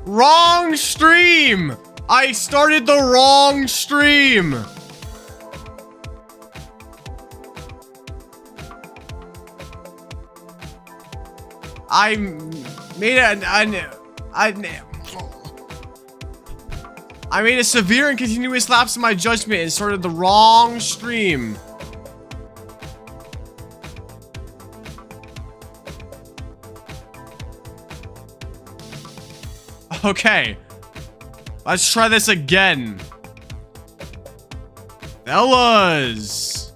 Wrong stream! I started the wrong stream! I made a severe and continuous lapse in my judgment and started the wrong stream. Okay. Let's try this again. Fellas.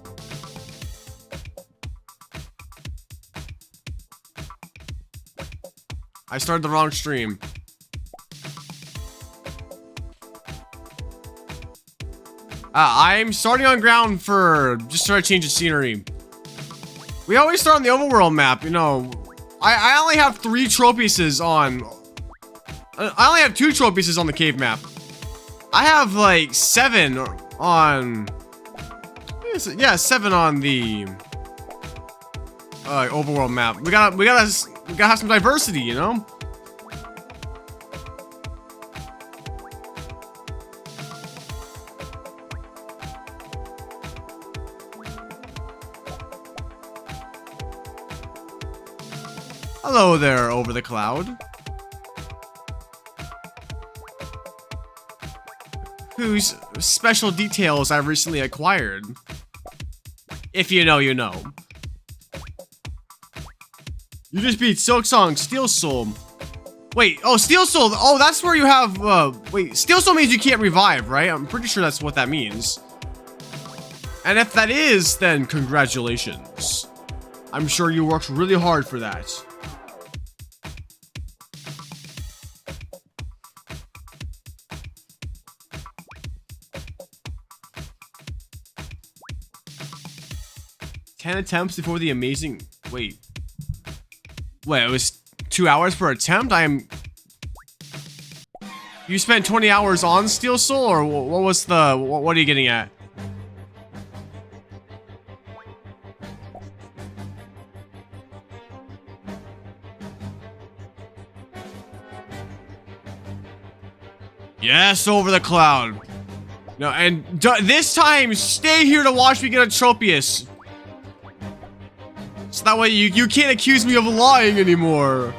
I started the wrong stream. I'm starting on ground for just try to change the scenery. We always start on the overworld map, you know. I only have 3 trophies on. I only have 2 trophies on the cave map. I have like 7 on. Yeah, 7 on the overworld map. We gotta have some diversity, you know. Hello there, over the cloud. Whose special details I've recently acquired. If you know, you know. You just beat Silksong Steel Soul. Wait, oh, Steel Soul. Oh, that's where you have, wait, Steel Soul means you can't revive, right? I'm pretty sure that's what that means. And if that is, then congratulations. I'm sure you worked really hard for that. Attempts before the amazing. Wait, it was 2 hours per attempt. You spent 20 hours on Steel Soul, or what was the? What are you getting at? Yes, over the cloud. No, and this time, stay here to watch me get a Tropius. So that way you can't accuse me of lying anymore.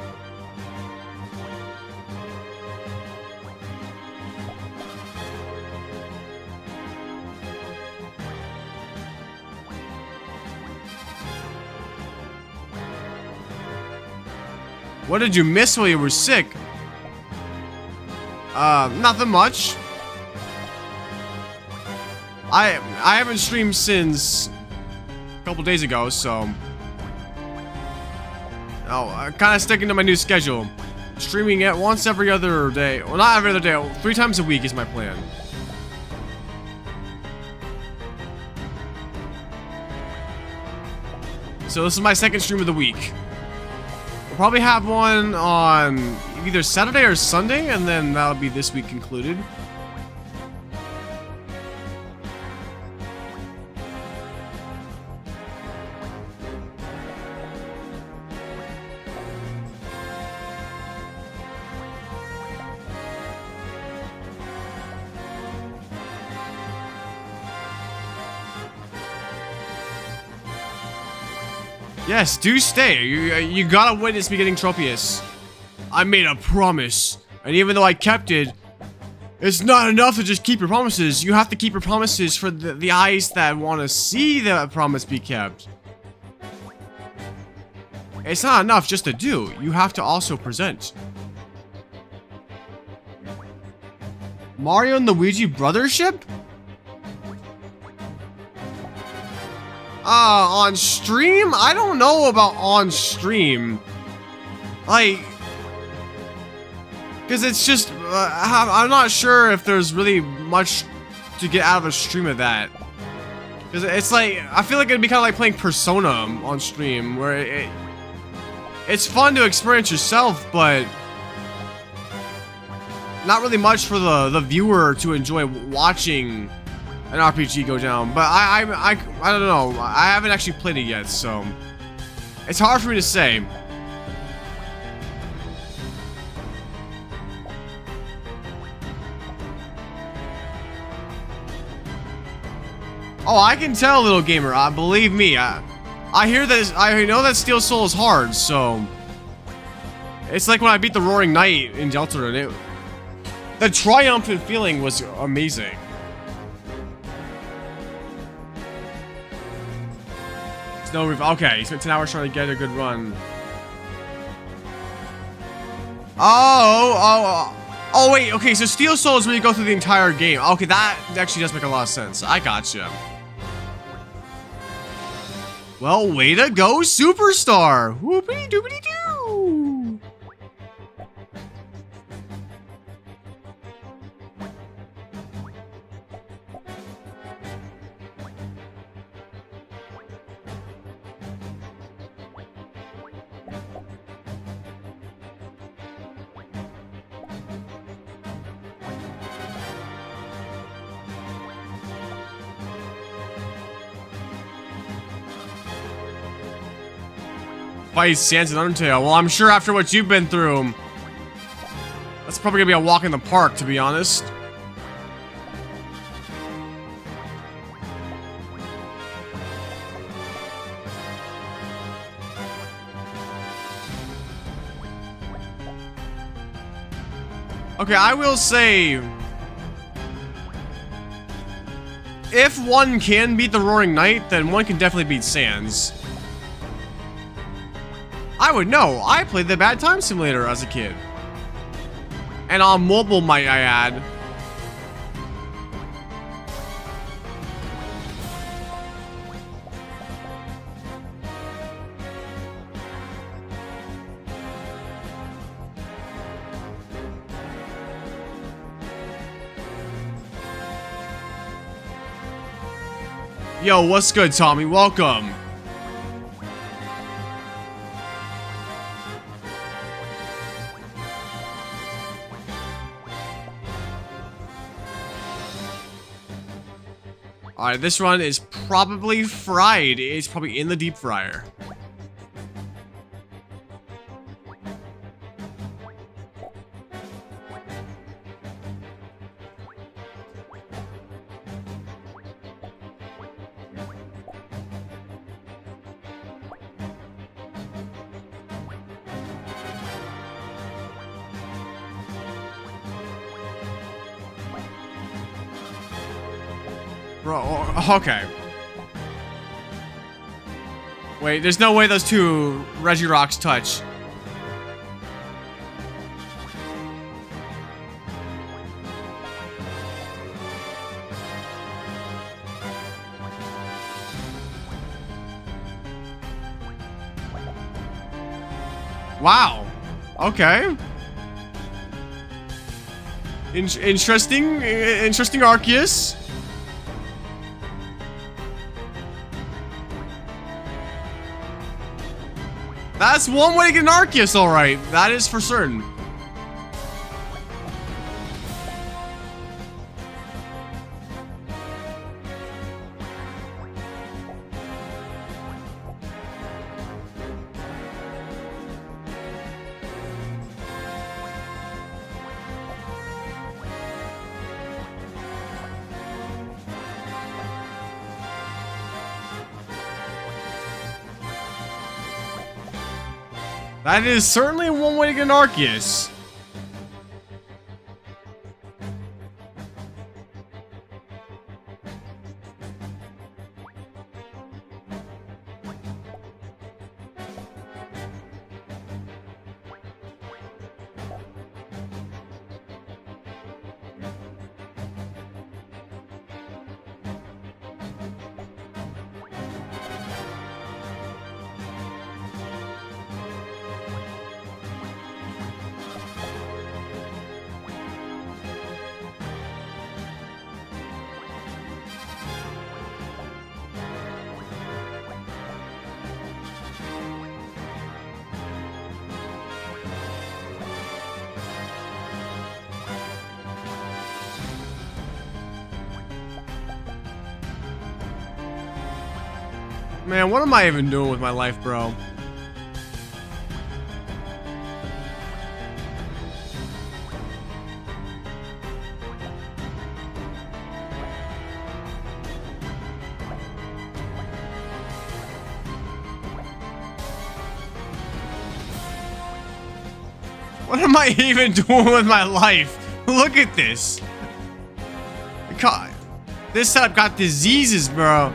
What did you miss while you were sick? Nothing much. I haven't streamed since a couple days ago, so. Oh, I'm kind of sticking to my new schedule. Streaming it once every other day. Well, not every other day. 3 times a week is my plan. So this is my second stream of the week. We'll probably have one on either Saturday or Sunday, and then that'll be this week concluded. Yes, do stay. You gotta witness me getting Tropius. I made a promise, and even though I kept it, it's not enough to just keep your promises. You have to keep your promises for the eyes that want to see that promise be kept. It's not enough just to do. You have to also present. Mario and Luigi Brothership? On stream? I don't know about on stream. Like, because it's just, I'm not sure if there's really much to get out of a stream of that. Because it's like, I feel like it'd be kind of like playing Persona on stream, where it's fun to experience yourself, but not really much for the viewer to enjoy watching an RPG go down. But I don't know. I haven't actually played it yet, so it's hard for me to say. Oh, I can tell, little gamer. Believe me. I hear that. I know that Steel Soul is hard, so it's like when I beat the Roaring Knight in Gauntlet. The triumphant feeling was amazing. Snow roof. Okay, he spent 10 hours trying to get a good run. Oh, wait. Okay, so Steel Soul is when you go through the entire game. Okay, that actually does make a lot of sense. I gotcha. Well, way to go, Superstar! Whoopity doopity doo! Fight Sans and Undertale. Well, I'm sure after what you've been through, that's probably gonna be a walk in the park, to be honest. Okay, I will say, if one can beat the Roaring Knight, then one can definitely beat Sans. I would know. I played the Bad Time Simulator as a kid. And on mobile, might I add. Yo, what's good, Tommy? Welcome. Alright, this run is probably fried. It's probably in the deep fryer. Bro, okay. Wait, there's no way those two Regirocks touch. Wow. Okay. Interesting Arceus. That's one way to get an Arceus, alright. That is for certain. That is certainly one way to get an Arceus. Man, what am I even doing with my life, bro? What am I even doing with my life? Look at this. God, this setup got diseases, bro.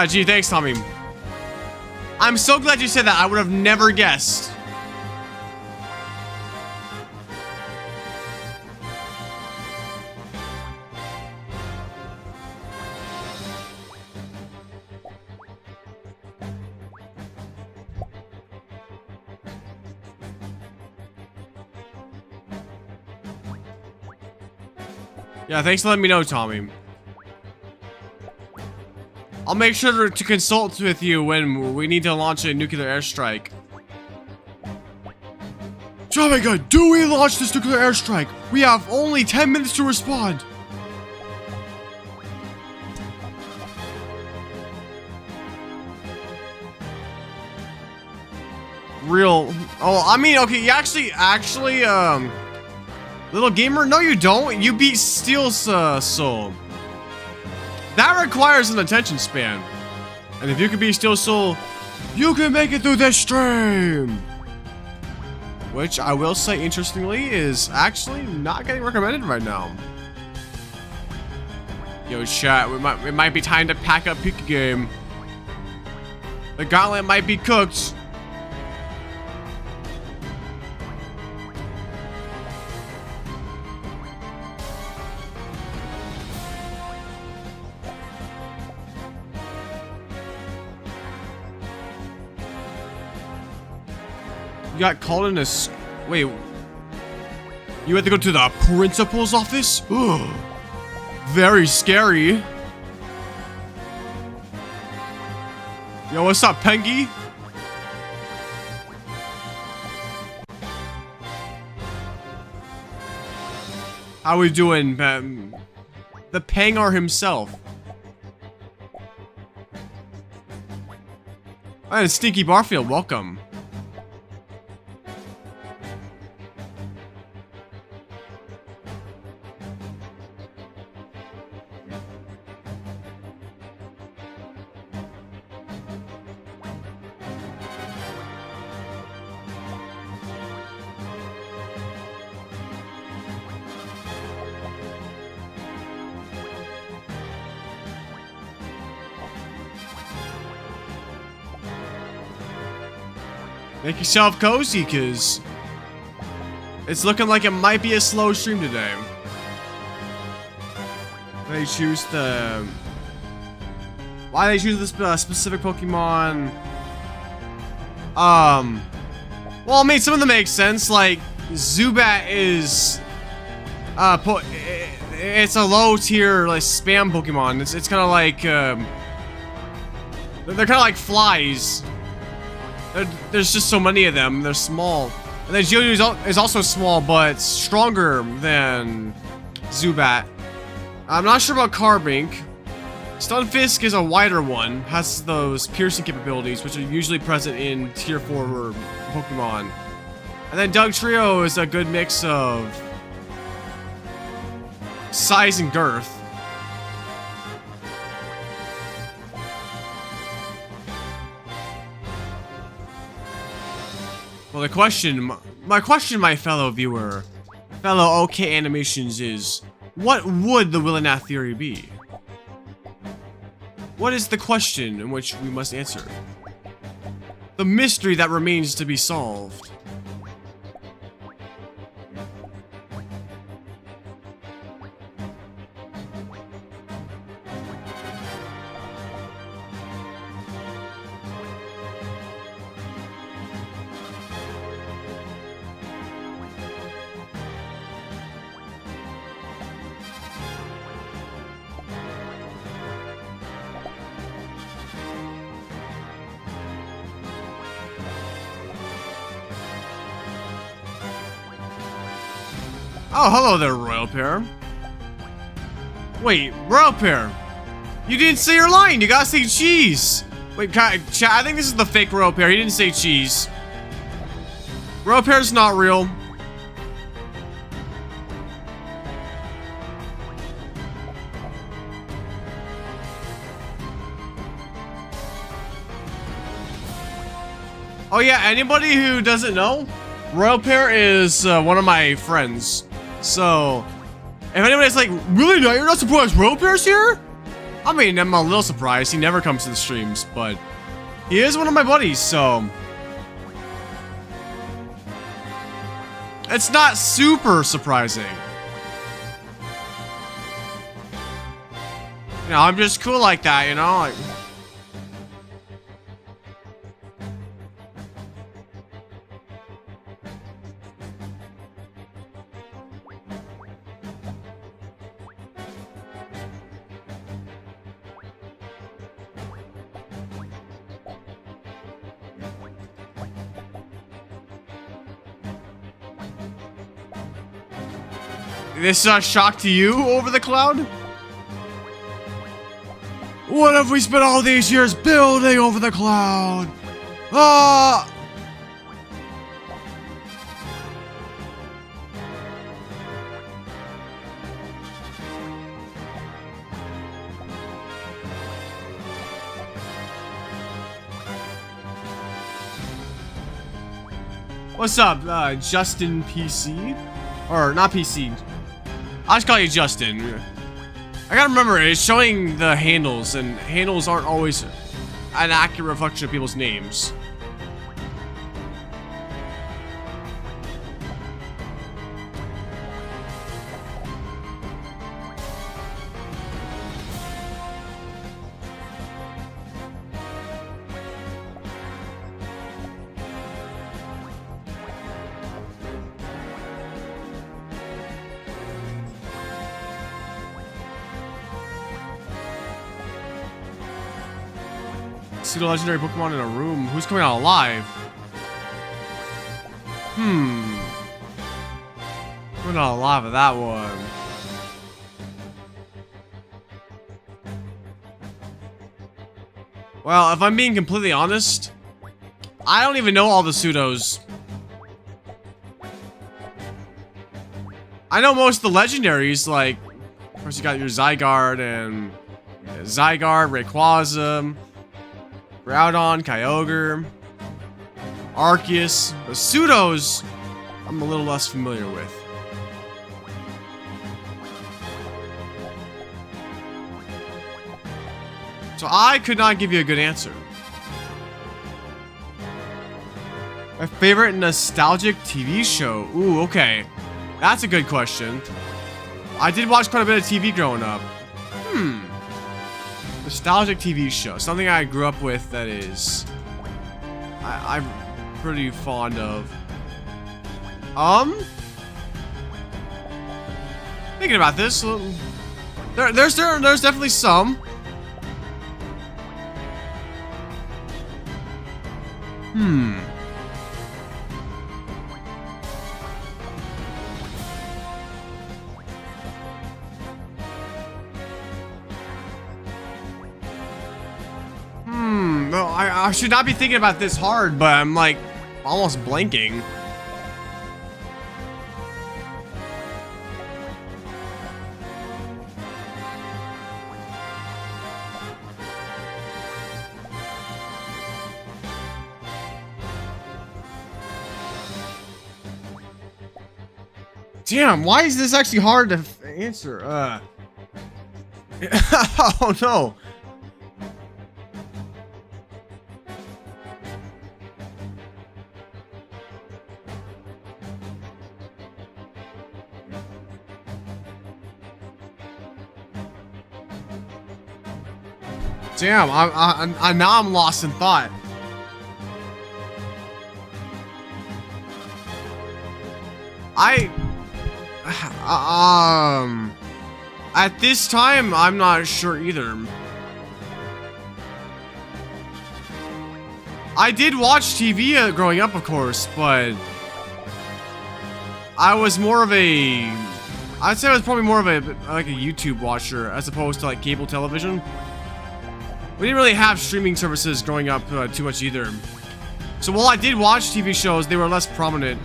Gee, thanks, Tommy. I'm so glad you said that. I would have never guessed. Yeah, thanks for letting me know, Tommy. I'll make sure to consult with you when we need to launch a nuclear airstrike. Jamaica, do we launch this nuclear airstrike? We have only 10 minutes to respond. Real. Oh, I mean, okay, you actually, little gamer, no you don't. You beat Steel Soul. That requires an attention span. And if you can beat Steel Soul, you can make it through this stream. Which I will say, interestingly, is actually not getting recommended right now. Yo, chat, it might be time to pack up Pika Game. The Gauntlet might be cooked. You got called in a... Wait. You had to go to the principal's office? Ugh. Very scary. Yo, what's up, Pengy? How we doing, the Pangar himself? And Stinky Barfield, welcome. Make yourself cozy, cause it's looking like it might be a slow stream today. They choose the... Why they choose this specific Pokemon? Well, I mean, some of them make sense. Like Zubat is, it's a low tier like spam Pokemon. It's kind of like, they're kind of like flies. There's just so many of them. They're small. And then Geodude is also small, but stronger than Zubat. I'm not sure about Carbink. Stunfisk is a wider one. Has those piercing capabilities, which are usually present in tier 4 Pokemon. And then Dugtrio is a good mix of size and girth. Well, my question, my fellow viewer, fellow OK Animations is, what would the Willinath theory be? What is the question in which we must answer? The mystery that remains to be solved. Oh, hello there, Royal Pair. Wait, Royal Pair. You didn't say your line. You gotta say cheese. Wait, chat, I think this is the fake Royal Pair. He didn't say cheese. Royal Pair's not real. Oh yeah, anybody who doesn't know, Royal Pear is one of my friends. So, if anybody's like, really, no, you're not surprised Royal Pear's here? I mean, I'm a little surprised. He never comes to the streams, but he is one of my buddies, so it's not super surprising. You know, I'm just cool like that, you know? Like, this shock to you over the cloud? What have we spent all these years building over the cloud? Ah! What's up, Justin PC? Or not PC. I'll just call you Justin. I gotta remember, it's showing the handles, and handles aren't always an accurate reflection of people's names. See the legendary Pokemon in a room. Who's coming out alive? We're not alive with that one. Well, if I'm being completely honest, I don't even know all the pseudos. I know most of the legendaries, like, of course you got your Zygarde and Rayquaza, Groudon, Kyogre, Arceus. The pseudos, I'm a little less familiar with. So I could not give you a good answer. My favorite nostalgic TV show? Ooh, okay. That's a good question. I did watch quite a bit of TV growing up. Nostalgic TV show. Something I grew up with that is I'm pretty fond of. Thinking about this, there's definitely some. No, I should not be thinking about this hard, but I'm like almost blanking. Damn, why is this actually hard to answer? Oh no. Damn, now I'm lost in thought. At this time, I'm not sure either. I did watch TV growing up, of course, but I was more of a, I'd say I was probably more of a, like a YouTube watcher as opposed to like cable television. We didn't really have streaming services growing up too much either. So while I did watch TV shows, they were less prominent.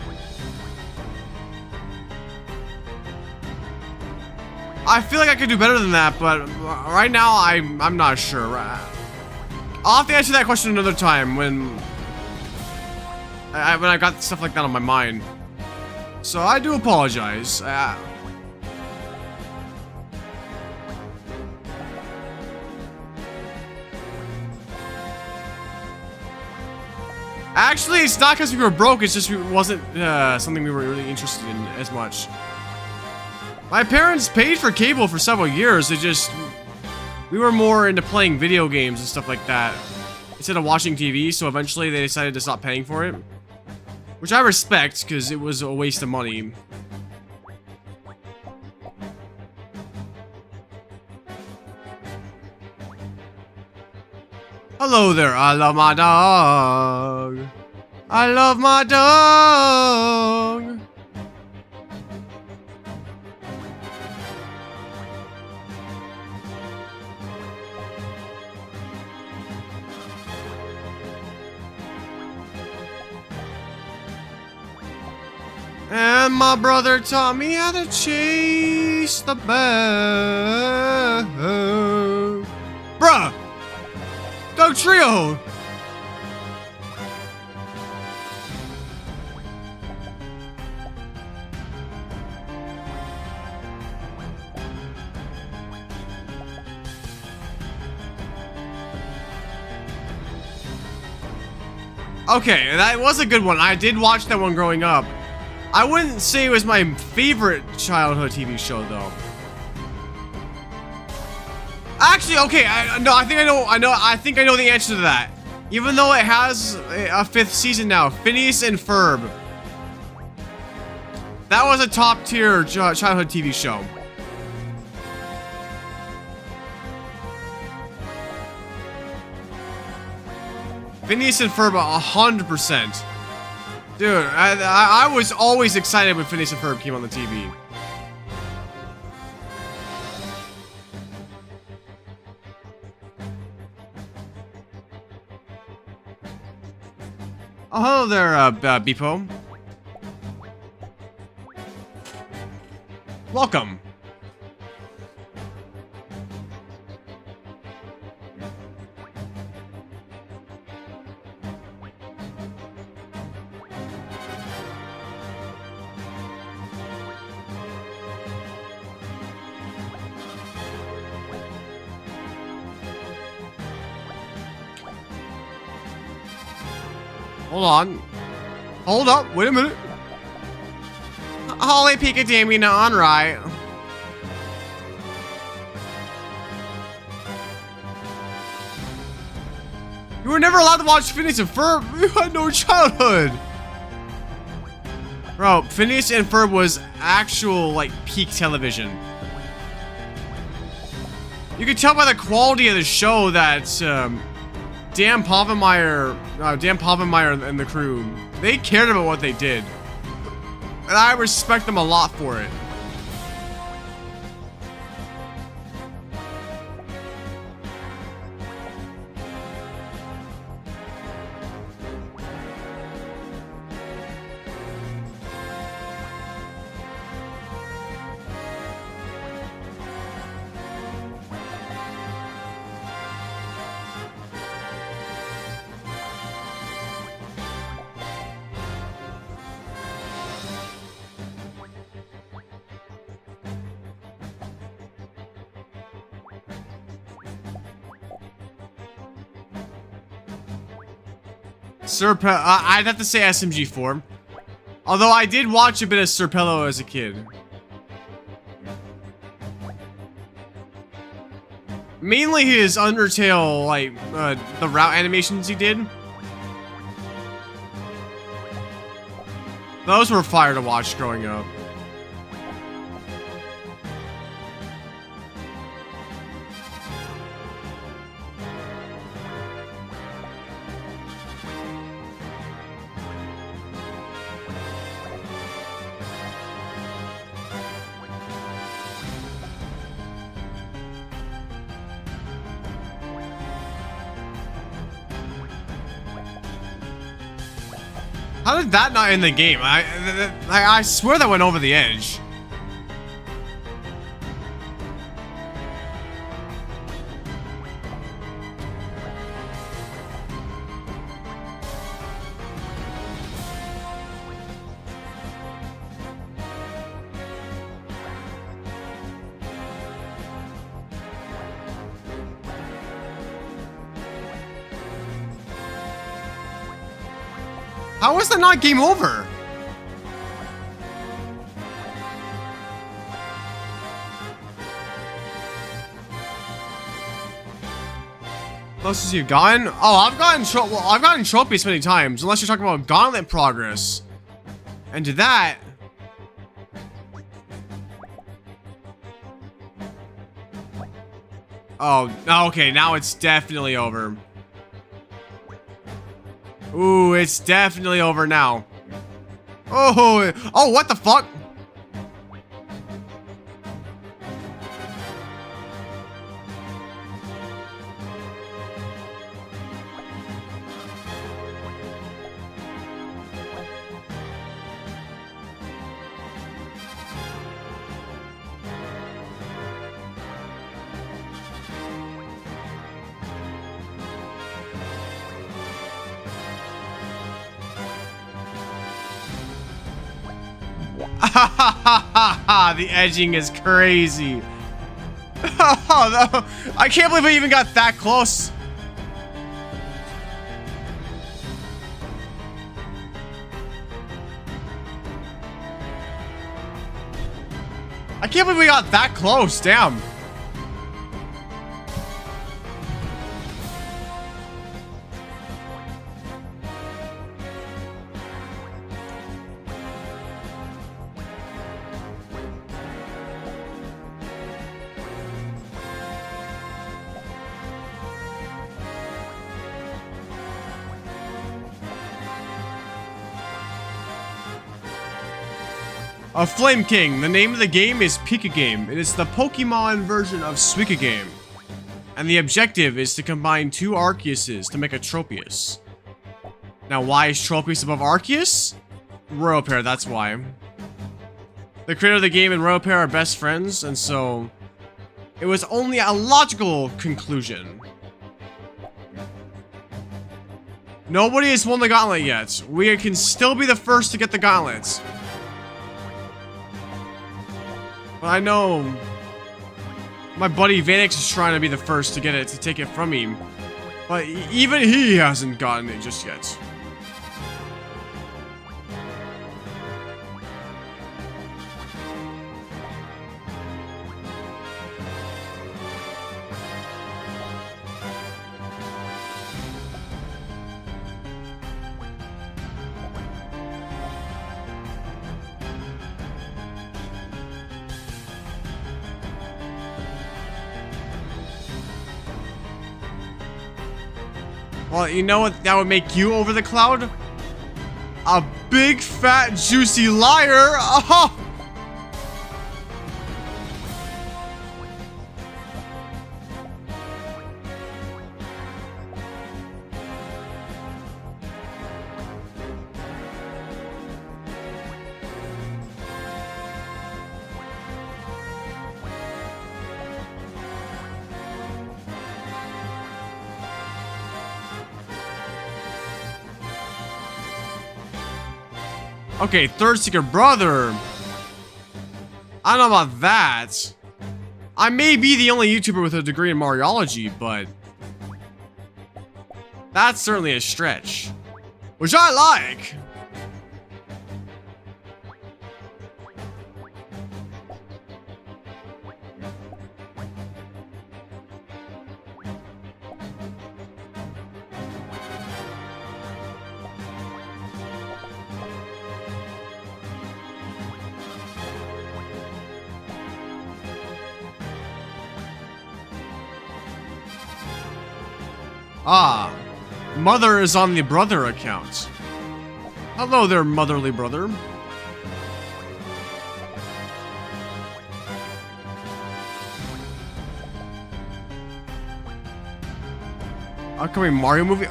I feel like I could do better than that, but right now I'm not sure. I'll have to answer that question another time when when I got stuff like that on my mind. So I do apologize. Actually, it's not because we were broke, it's just it wasn't something we were really interested in as much. My parents paid for cable for several years, we were more into playing video games and stuff like that instead of watching TV, so eventually they decided to stop paying for it. Which I respect, because it was a waste of money. Hello there, I love my dog. I love my dog. And my brother taught me how to chase the bear. Bruh! Go trio! Okay, that was a good one. I did watch that one growing up. I wouldn't say it was my favorite childhood TV show, though. Actually, okay, I think I know the answer to that. Even though it has a 5th season now, Phineas and Ferb. That was a top tier childhood TV show. Phineas and Ferb, 100%. Dude, I was always excited when Phineas and Ferb came on the TV. Oh, hello there, Beepo. Welcome. Hold on. Hold up. Wait a minute. Holy Pika Game, on right. You were never allowed to watch Phineas and Ferb. You had no childhood. Bro, Phineas and Ferb was actual, like, peak television. You could tell by the quality of the show that, Dan Povenmire and the crew, they cared about what they did. And I respect them a lot for it. I'd have to say SMG4. Although I did watch a bit of Serpello as a kid. Mainly his Undertale, like, the route animations he did. Those were fire to watch growing up. How did that not end the game? I swear that went over the edge. How is that not game over? Closest you've gotten? Oh, I've gotten trophies many times, unless you're talking about Gauntlet progress. And to that... Oh, okay, now it's definitely over. Ooh, it's definitely over now. Oh, what the fuck? The edging is crazy. Oh, no. I can't believe I even got that close. I can't believe we got that close. Damn. A Flame King. The name of the game is Pika Game. It is the Pokemon version of Pika Game. And the objective is to combine two Arceuses to make a Tropius. Now, why is Tropius above Arceus? Royal Pair, that's why. The creator of the game and Royal Pair are best friends, and so it was only a logical conclusion. Nobody has won the Gauntlet yet. We can still be the first to get the Gauntlets. But I know my buddy Vanix is trying to be the first to get it, to take it from him. But even he hasn't gotten it just yet. Well, you know what that would make you over the cloud? A big, fat, juicy liar! Oh! Okay, Third Seeker Brother. I don't know about that. I may be the only YouTuber with a degree in Mariology, but that's certainly a stretch. Which I like. Ah, Mother is on the brother account. Hello there, motherly brother. Upcoming Mario movie?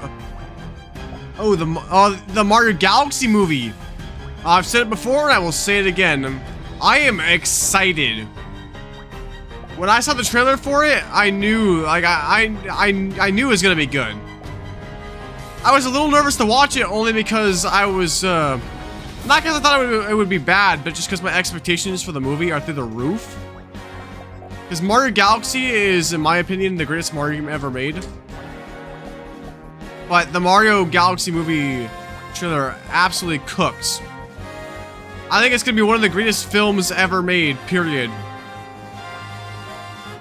Oh, the Mario Galaxy movie. I've said it before and I will say it again. I am excited. When I saw the trailer for it, I knew, like, I knew it was gonna be good. I was a little nervous to watch it only because I was, not because I thought it would be bad, but just because my expectations for the movie are through the roof. Because Mario Galaxy is, in my opinion, the greatest Mario game ever made. But the Mario Galaxy movie I'm sure they're absolutely cooked. I think it's gonna be one of the greatest films ever made, period.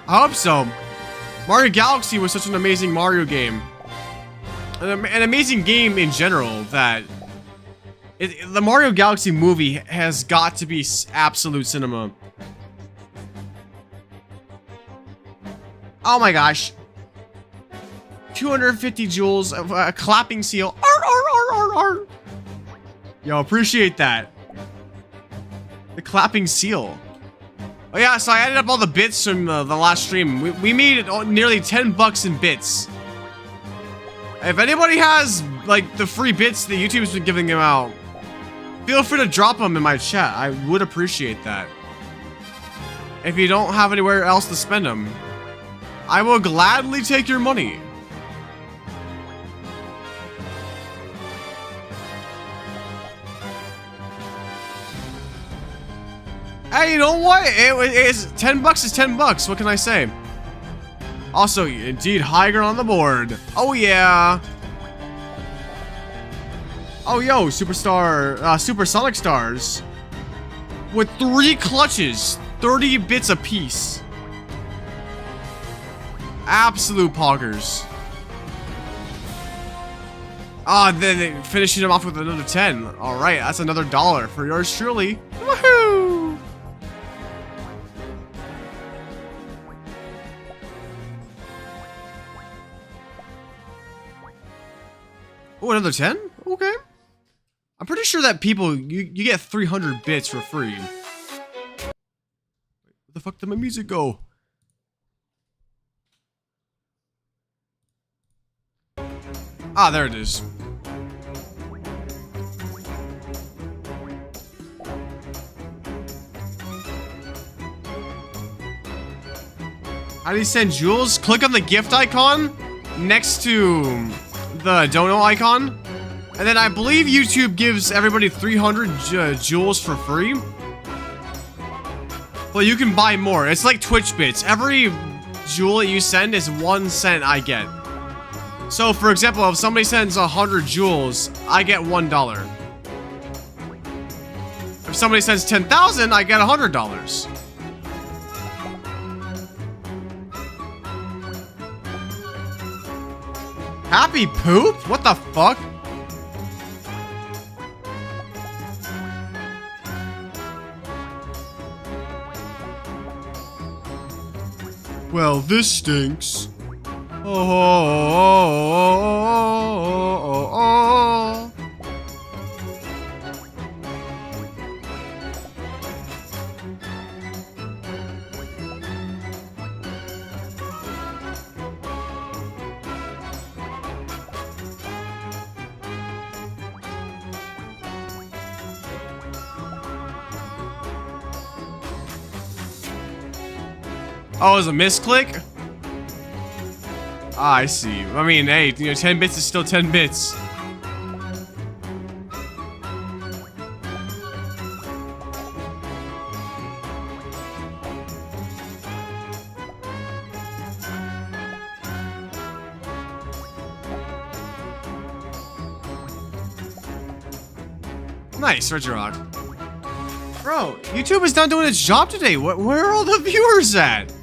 I hope so. Mario Galaxy was such an amazing Mario game. An amazing game in general that... the Mario Galaxy movie has got to be absolute cinema. Oh my gosh. 250 jewels of a clapping seal. Arr, arr, arr, arr, arr. Yo, appreciate that. The clapping seal. Oh yeah, so I added up all the bits from the last stream. We made nearly 10 bucks in bits. If anybody has, like, the free bits that YouTube's been giving them out, feel free to drop them in my chat. I would appreciate that. If you don't have anywhere else to spend them, I will gladly take your money. Hey, you know what? It's 10 bucks is 10 bucks. What can I say? Also, indeed, higher on the board. Oh yeah. Oh yo, supersonic stars with 3 clutches, 30 bits apiece. Absolute poggers. Ah, then they finishing them off with another 10. All right, that's another $1 for yours truly. Woohoo! Oh, another 10? Okay. I'm pretty sure that people, you get 300 bits for free. Where the fuck did my music go? Ah, there it is. How do you send jewels? Click on the gift icon next to the dono icon. And then I believe YouTube gives everybody 300 jewels for free. But you can buy more. It's like Twitch bits. Every jewel that you send is 1 cent I get. So for example, if somebody sends 100 jewels, I get $1. If somebody sends 10,000, I get $100. Happy poop? What the fuck? Well, this stinks. Oh, it was a misclick? Ah, I see. I mean, hey, you know, 10 bits is still 10 bits. Nice, Reggie Rock. Bro, YouTube is not doing its job today. Where are all the viewers at?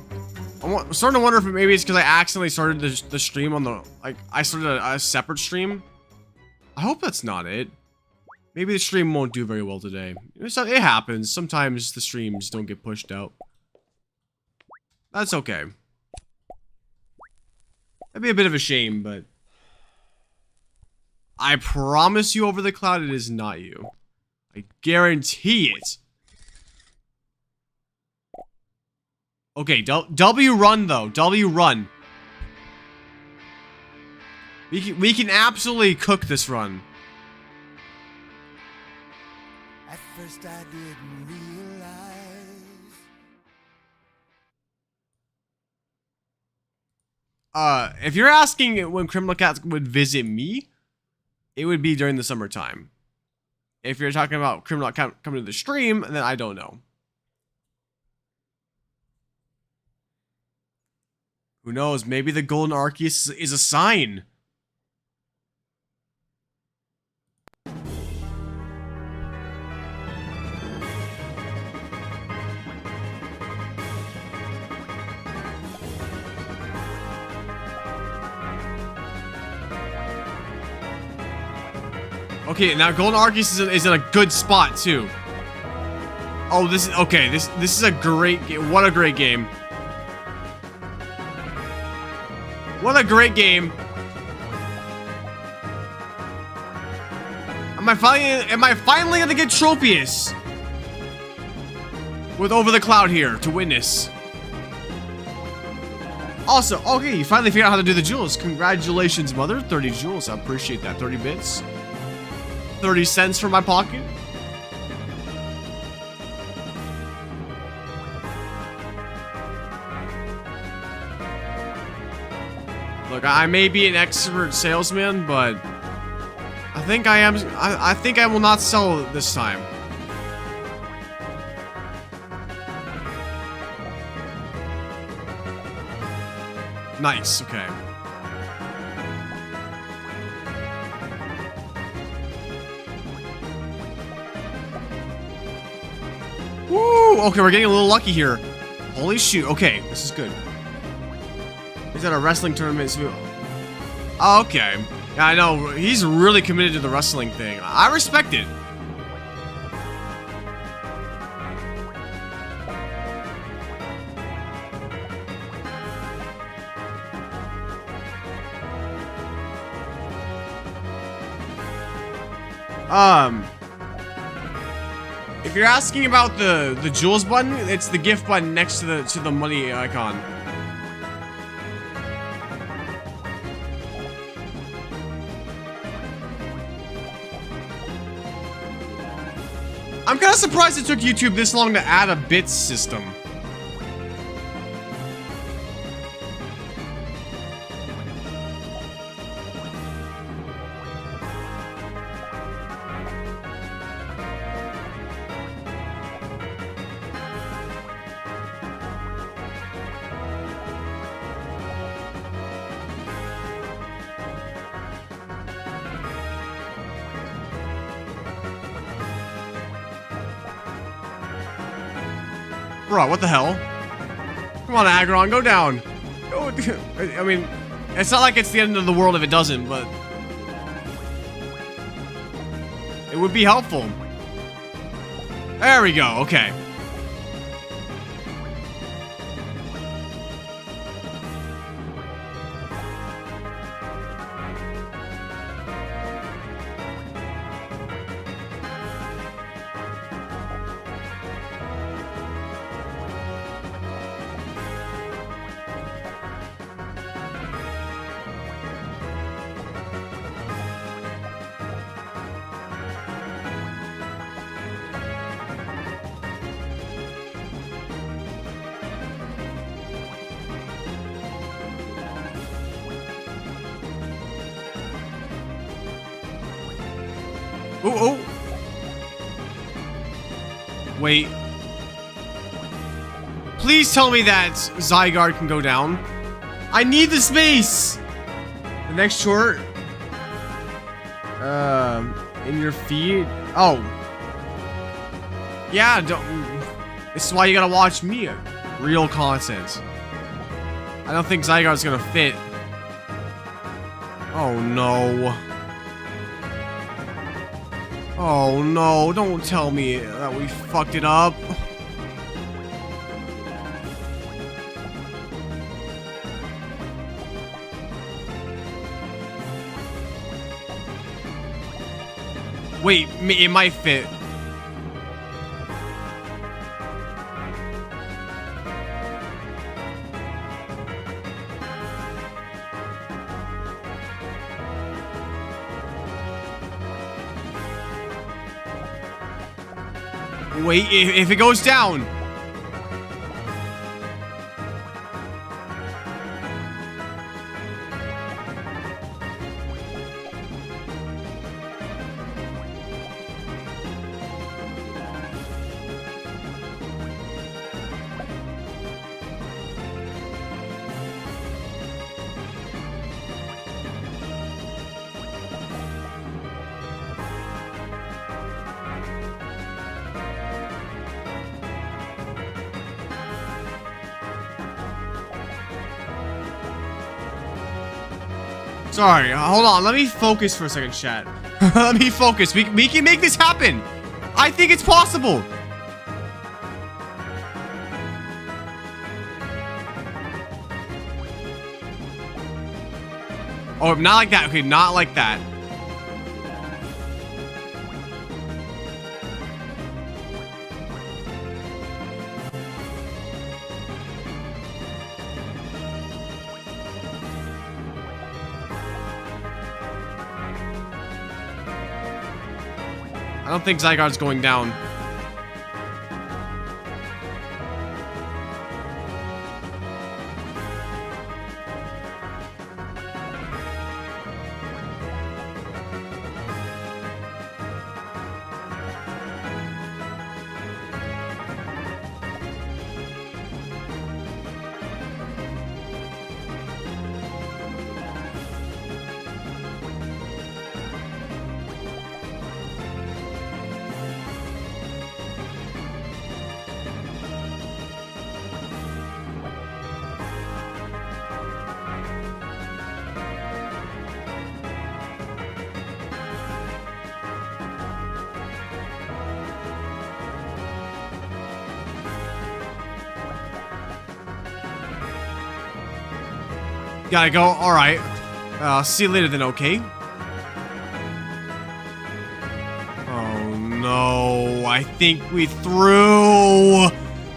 I'm starting to wonder if maybe it's because I accidentally started the stream on the... Like, I started a separate stream. I hope that's not it. Maybe the stream won't do very well today. It happens. Sometimes the streams don't get pushed out. That's okay. That'd be a bit of a shame, but... I promise you over the cloud it is not you. I guarantee it. Okay, W run though. W run. We can absolutely cook this run. At first I didn't realize. If you're asking when Criminal Cats would visit me, it would be during the summertime. If you're talking about Criminal Cat coming to the stream, then I don't know. Who knows? Maybe the Golden Arceus is a sign. Okay, now Golden Arceus is in a good spot too. Oh, this is okay. This is a great game. What a great game. What a great game. Am I finally gonna get Tropius with Over the Cloud here to witness? Also, okay, you finally figured out how to do the jewels. Congratulations, mother. 30 jewels. I appreciate that. 30 bits. 30 cents from my pocket. Look, I may be an expert salesman, but I think I am. I think I will not sell this time. Nice. Okay. Woo! Okay, we're getting a little lucky here. Holy shoot. Okay, this is good. He's at a wrestling tournament. Oh, okay. Yeah, I know. He's really committed to the wrestling thing. I respect it. If you're asking about the jewels button, it's the gift button next to the money icon. I'm kind of surprised it took YouTube this long to add a bits system. Bro, what the hell? Come on, Aggron, go down. Go. I mean, it's not like it's the end of the world if it doesn't, but it would be helpful. There we go. Okay. Oh, oh. Wait. Please tell me that Zygarde can go down. I need the space. The next short. In your feed. Oh. Yeah, this is why you gotta watch me. Real content. I don't think Zygarde's gonna fit. Oh no. Oh no, don't tell me that we fucked it up. Wait, it might fit. Wait, if it goes down. Sorry, hold on. Let me focus for a second, chat. Let me focus. We can make this happen. I think it's possible. Oh, not like that. Okay, not like that. I don't think Zygarde's going down. Gotta go. All right. See you later then, okay? Oh, no. I think we threw.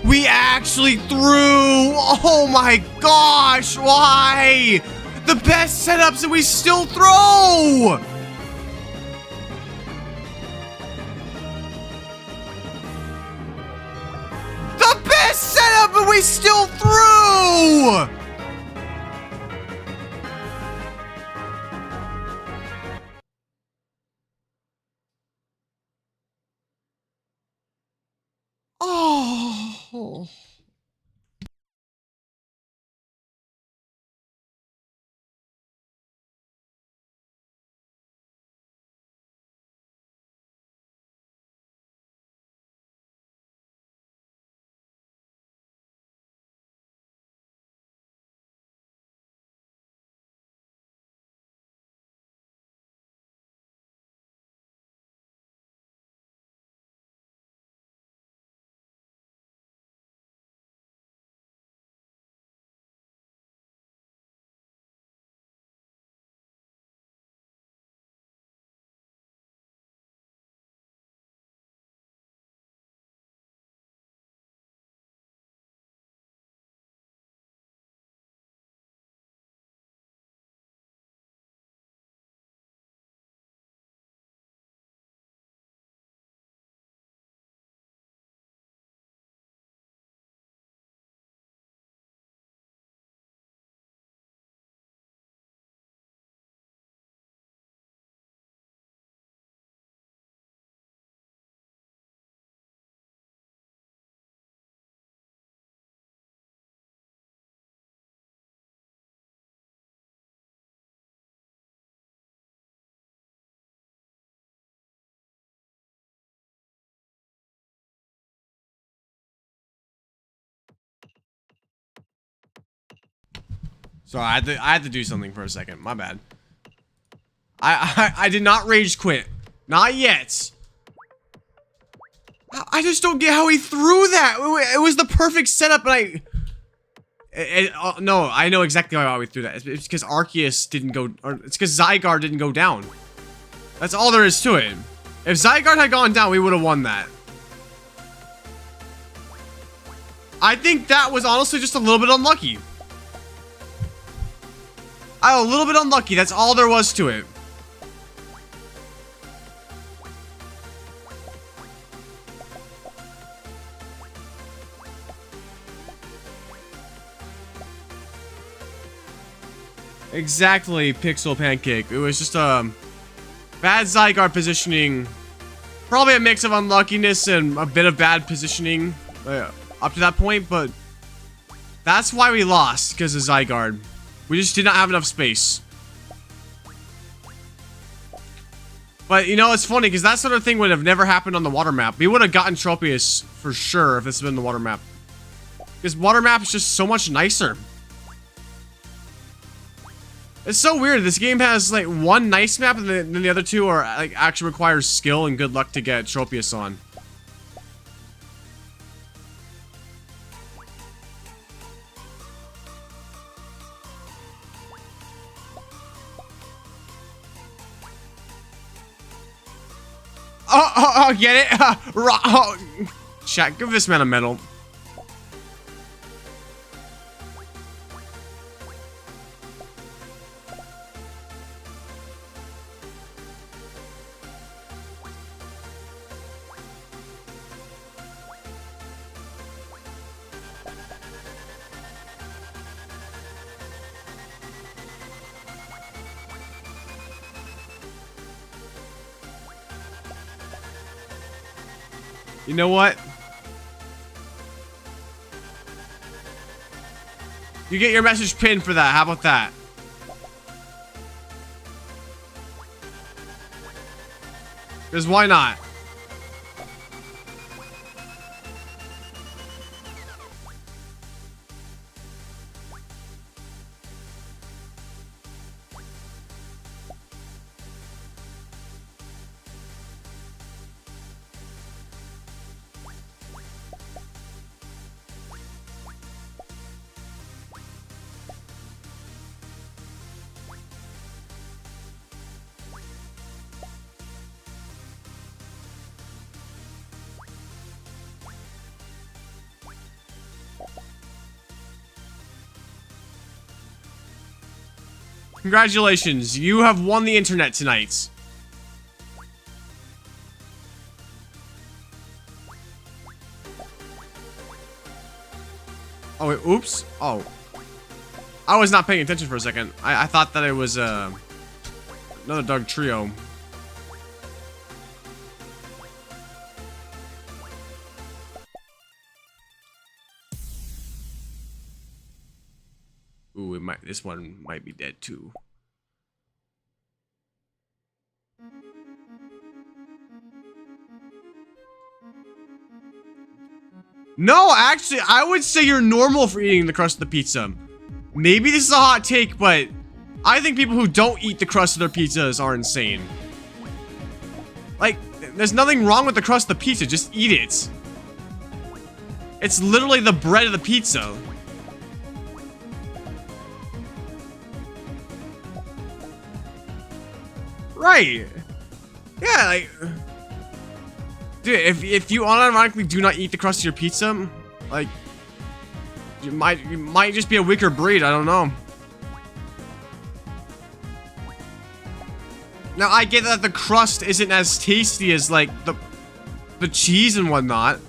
We actually threw. Oh, my gosh. Why? The best setups and we still throw. The best setup and we still threw. Oh. Sorry, I had to do something for a second. My bad. I did not rage quit. Not yet. I just don't get how he threw that. It was the perfect setup, and no, I know exactly why we threw that. It's because Arceus didn't go, or it's because Zygarde didn't go down. That's all there is to it. If Zygarde had gone down, we would have won that. I think that was honestly just a little bit unlucky. A little bit unlucky. That's all there was to it. Exactly, Pixel Pancake. It was just bad Zygarde positioning. Probably a mix of unluckiness and a bit of bad positioning up to that point, but that's why we lost, because of Zygarde. We just did not have enough space. But, you know, it's funny, because that sort of thing would have never happened on the water map. We would have gotten Tropius for sure if this had been the water map. Because water map is just so much nicer. It's so weird. This game has like one nice map, and then the other two are like actually requires skill and good luck to get Tropius on. Oh, get it? Oh. Chat, give this man a medal. You know what? You get your message pinned for that. How about that? Because why not? Congratulations, you have won the internet tonight. Oh, wait, oops. Oh. I was not paying attention for a second. I thought that it was, another dog trio. Ooh, this one might be dead too. No, actually, I would say you're normal for eating the crust of the pizza. Maybe this is a hot take, but I think people who don't eat the crust of their pizzas are insane. Like, there's nothing wrong with the crust of the pizza, just eat it. It's literally the bread of the pizza. Right. Yeah, like... Dude, if you unironically do not eat the crust of your pizza, like... You might just be a weaker breed, I don't know. Now, I get that the crust isn't as tasty as, like, the cheese and whatnot.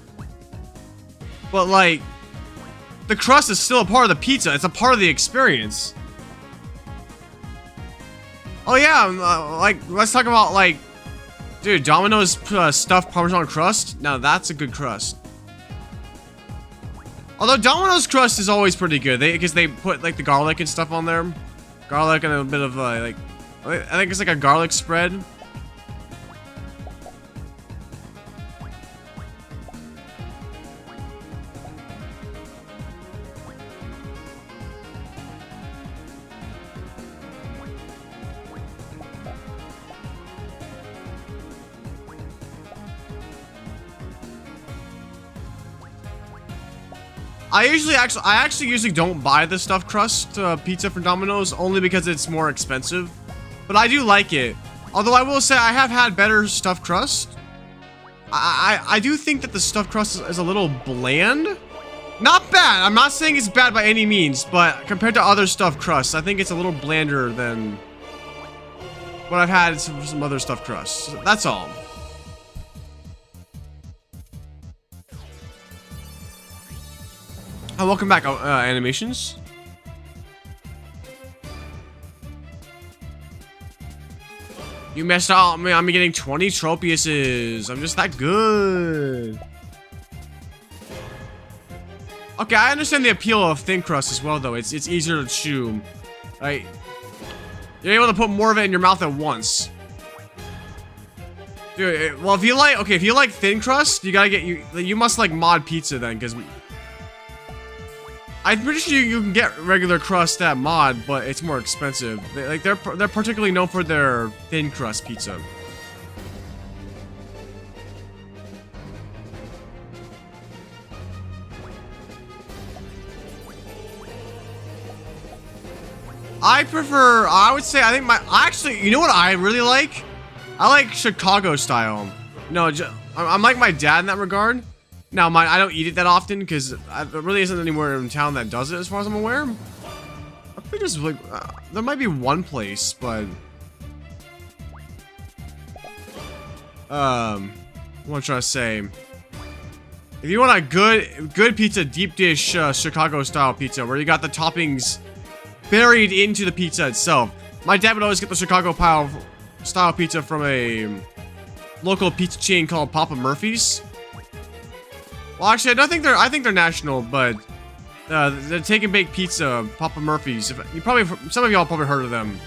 But, like... The crust is still a part of the pizza. It's a part of the experience. Oh yeah, like, let's talk about, like, dude, Domino's stuffed Parmesan crust. Now that's a good crust. Although Domino's crust is always pretty good, because they put like the garlic and stuff on there, garlic and a bit of like, I think it's like a garlic spread. I actually usually don't buy the stuffed crust pizza from Domino's only because it's more expensive, but I do like it. Although I will say I have had better stuffed crust. I do think that the stuffed crust is a little bland. Not bad. I'm not saying it's bad by any means, but compared to other stuffed crusts, I think it's a little blander than what I've had from some other stuffed crusts. That's all. Oh, welcome back, animations. You messed up. I'm getting 20 Tropiuses. I'm just that good. Okay, I understand the appeal of thin crust as well, though. It's easier to chew. Right? You're able to put more of it in your mouth at once. Dude, well, if you like thin crust, you gotta get you must like mod pizza then, because I'm pretty sure you can get regular crust at Mod, but it's more expensive. They're particularly known for their thin crust pizza. I would say, actually, you know what I really like? I like Chicago style. No, I'm like my dad in that regard. Now, I don't eat it that often because there really isn't anywhere in town that does it as far as I'm aware. I think there's like, there might be one place, but... what am I trying to say? If you want a good pizza, deep dish Chicago style pizza where you got the toppings buried into the pizza itself. My dad would always get the Chicago style pizza from a local pizza chain called Papa Murphy's. Well, actually, I think they're national, but the take and bake pizza, Papa Murphy's. Some of y'all probably heard of them.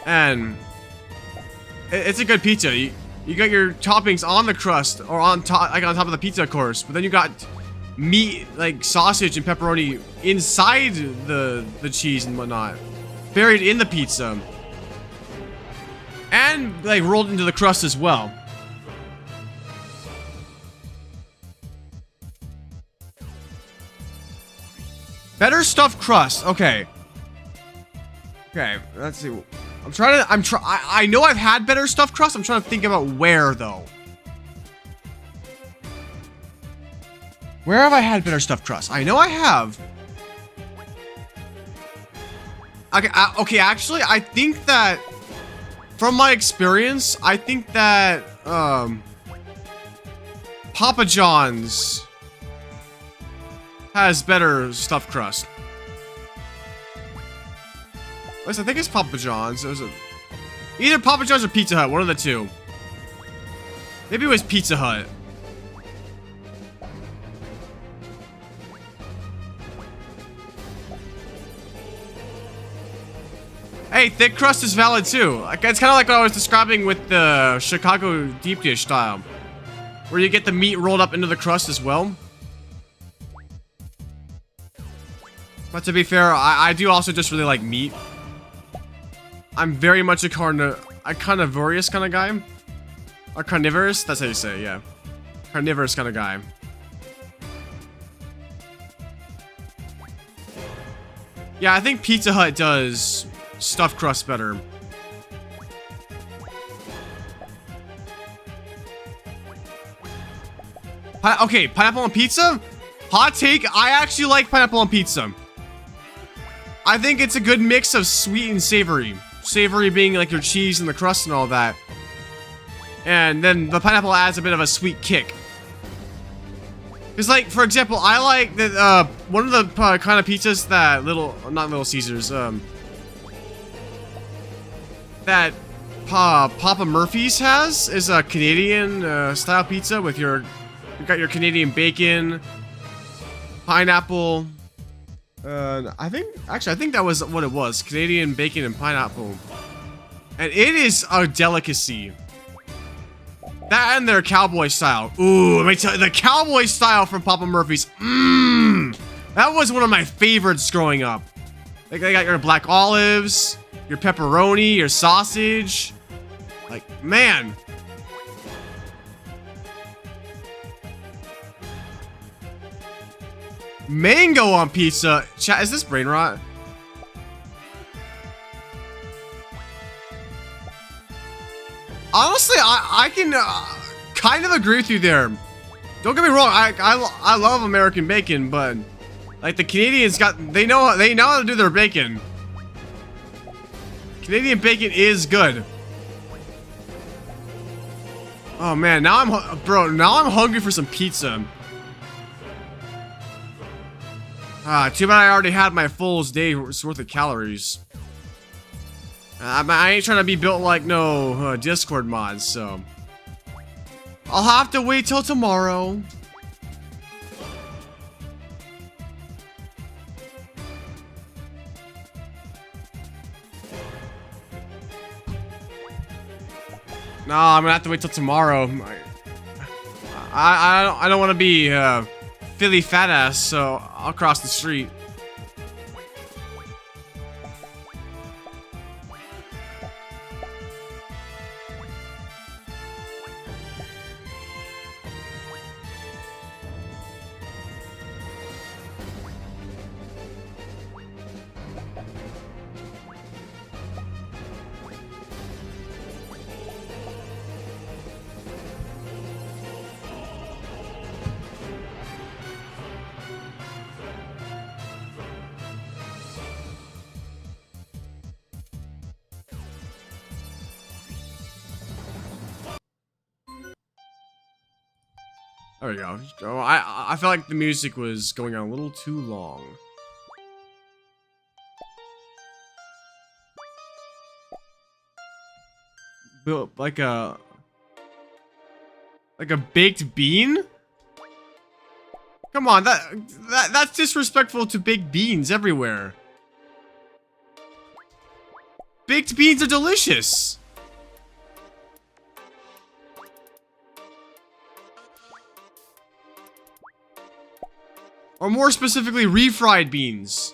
And it's a good pizza. You got your toppings on the crust or on top, like on top of the pizza, of course. But then you got meat, like sausage and pepperoni inside the cheese and whatnot, buried in the pizza, and like rolled into the crust as well. Better stuffed crust. Okay, let's see. I know I've had better stuffed crust. I'm trying to think about where though. Where have I had better stuffed crust? I know I have. Okay, actually, I think that from my experience, I think that Papa John's has better stuffed crust. At least I think it's Papa John's. Either Papa John's or Pizza Hut, one of the two. Maybe it was Pizza Hut. Hey, thick crust is valid too. It's kind of like what I was describing with the Chicago deep dish style, where you get the meat rolled up into the crust as well. But to be fair, I do also just really like meat. I'm very much a carnivorous kind of guy. Or carnivorous, that's how you say it, yeah. Carnivorous kind of guy. Yeah, I think Pizza Hut does stuffed crust better. Okay, pineapple on pizza? Hot take, I actually like pineapple on pizza. I think it's a good mix of sweet and savory. Savory being like your cheese and the crust and all that. And then the pineapple adds a bit of a sweet kick. Because, like, for example, I like that, one of the kind of pizzas that not Little Caesars, that Papa Murphy's has is a Canadian style pizza with you got your Canadian bacon, pineapple. I think that was what it was, Canadian bacon and pineapple, and it is a delicacy. That and their cowboy style. Ooh, let me tell you, the cowboy style from Papa Murphy's. That was one of my favorites growing up. Like, they got your black olives, your pepperoni, your sausage. Like, man. Mango on pizza. Chat, is this brain rot? Honestly, I can kind of agree with you there. Don't get me wrong. I love American bacon, but like the Canadians they know how to do their bacon. Canadian bacon is good. Oh man, now I'm hungry for some pizza. Too bad I already had my full day's worth of calories. I ain't trying to be built like no Discord mods, so I'll have to wait till tomorrow. No, I'm gonna have to wait till tomorrow. I don't want to be Philly fat ass, so I'll cross the street. There we go. Oh, I felt like the music was going on a little too long. Built like a baked bean? Come on, that's disrespectful to baked beans everywhere. Baked beans are delicious. Or more specifically, refried beans.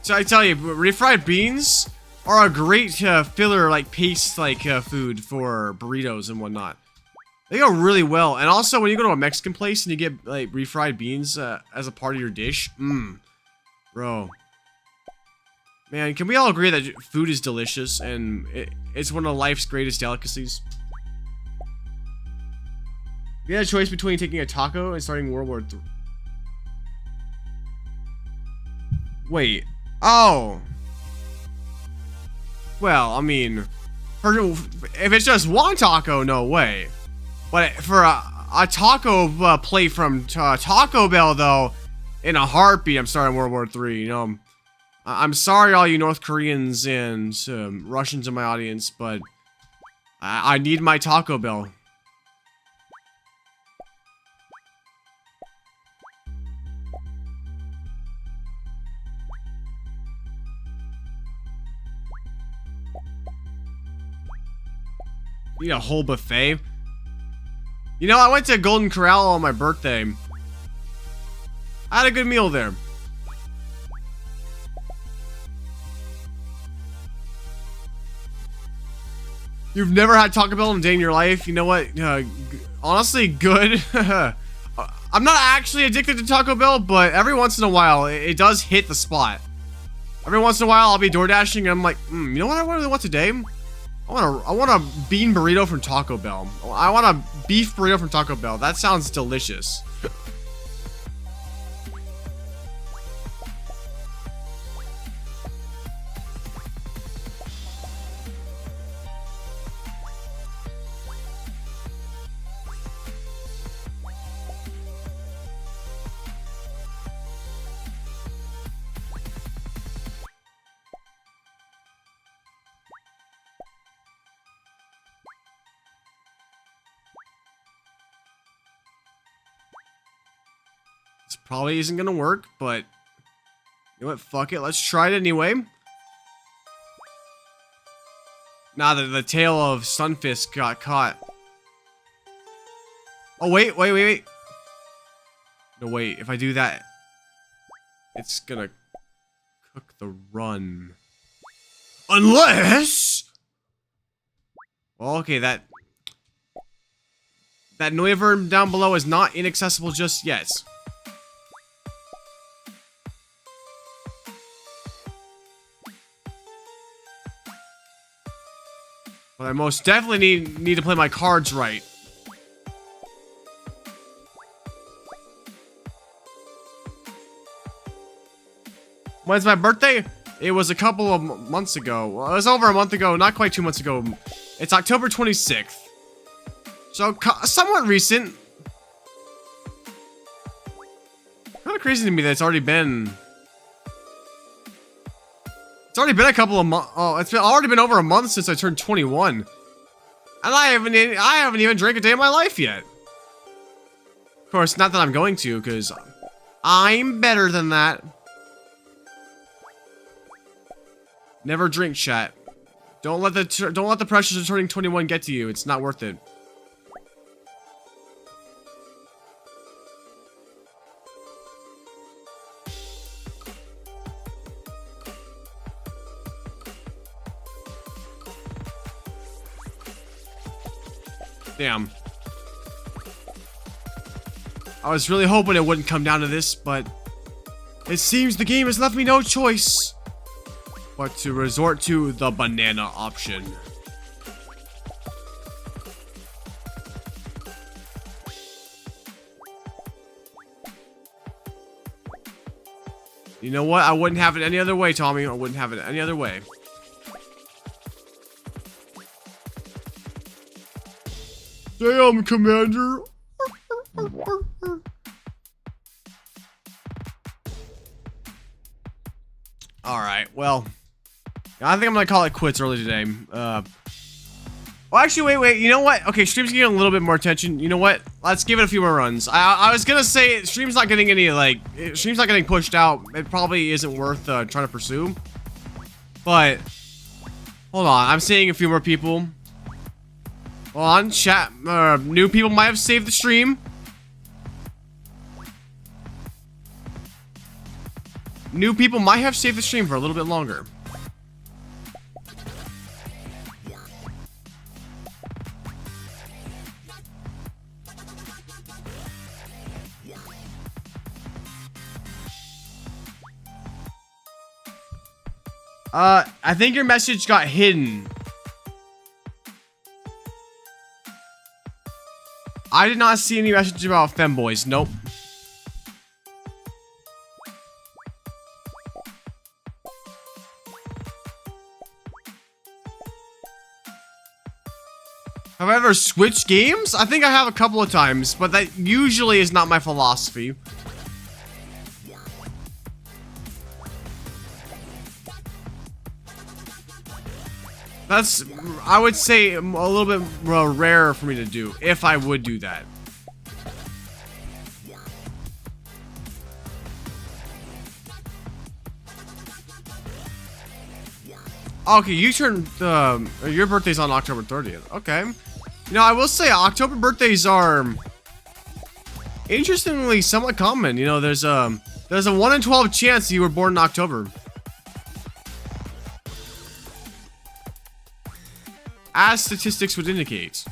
So I tell you, refried beans are a great filler, like paste, like food for burritos and whatnot. They go really well. And also, when you go to a Mexican place and you get like refried beans as a part of your dish, bro. Man, can we all agree that food is delicious and it's one of life's greatest delicacies? If you had a choice between taking a taco and starting World War III. Wait. Oh. Well, I mean, if it's just one taco, no way. But for a taco plate from Taco Bell, though, in a heartbeat, I'm starting World War III, you know? I'm sorry, all you North Koreans and Russians in my audience, but I need my Taco Bell. Need a whole buffet. You know, I went to Golden Corral on my birthday. I had a good meal there. You've never had Taco Bell in a day in your life? You know what? Honestly, good. I'm not actually addicted to Taco Bell, but every once in a while, it does hit the spot. Every once in a while, I'll be door dashing, and I'm like, you know what I really want today? I want a bean burrito from Taco Bell. I want a beef burrito from Taco Bell. That sounds delicious. This probably isn't gonna work, but you know what? Fuck it. Let's try it anyway. Nah, the tail of Sunfisk got caught. Oh, wait. No, wait. If I do that, it's gonna cook the run. Unless... Well, okay, that Noivern down below is not inaccessible just yet. But I most definitely need to play my cards right. When's my birthday? It was a couple of months ago. Well, it was over a month ago, not quite 2 months ago. It's October 26th. So, somewhat recent. Kind of crazy to me that it's already been... It's already been a couple of months. Oh, it's already been over a month since I turned 21. And I haven't even drank a day in my life yet. Of course, not that I'm going to, because I'm better than that. Never drink, chat. Don't let the pressures of turning 21 get to you. It's not worth it. Damn. I was really hoping it wouldn't come down to this, but it seems the game has left me no choice but to resort to the banana option. You know what? I wouldn't have it any other way, Tommy. I wouldn't have it any other way. Damn, Commander. Alright, well, I think I'm gonna call it quits early today. Well, actually, wait, you know what? Okay, stream's getting a little bit more attention. You know what? Let's give it a few more runs. I was gonna say, stream's not getting any, like, stream's not getting pushed out. It probably isn't worth trying to pursue. But, hold on, I'm seeing a few more people. Hold on, chat, new people might have saved the stream. New people might have saved the stream for a little bit longer. I think your message got hidden. I did not see any message about femboys. Nope. However, switch games? I think I have a couple of times, but that usually is not my philosophy. That's, I would say, a little bit rare for me to do, if I would do that. Okay, you turned, your birthday's on October 30th. Okay. You know, I will say October birthdays are interestingly somewhat common. You know, there's a 1 in 12 chance you were born in October. As statistics would indicate.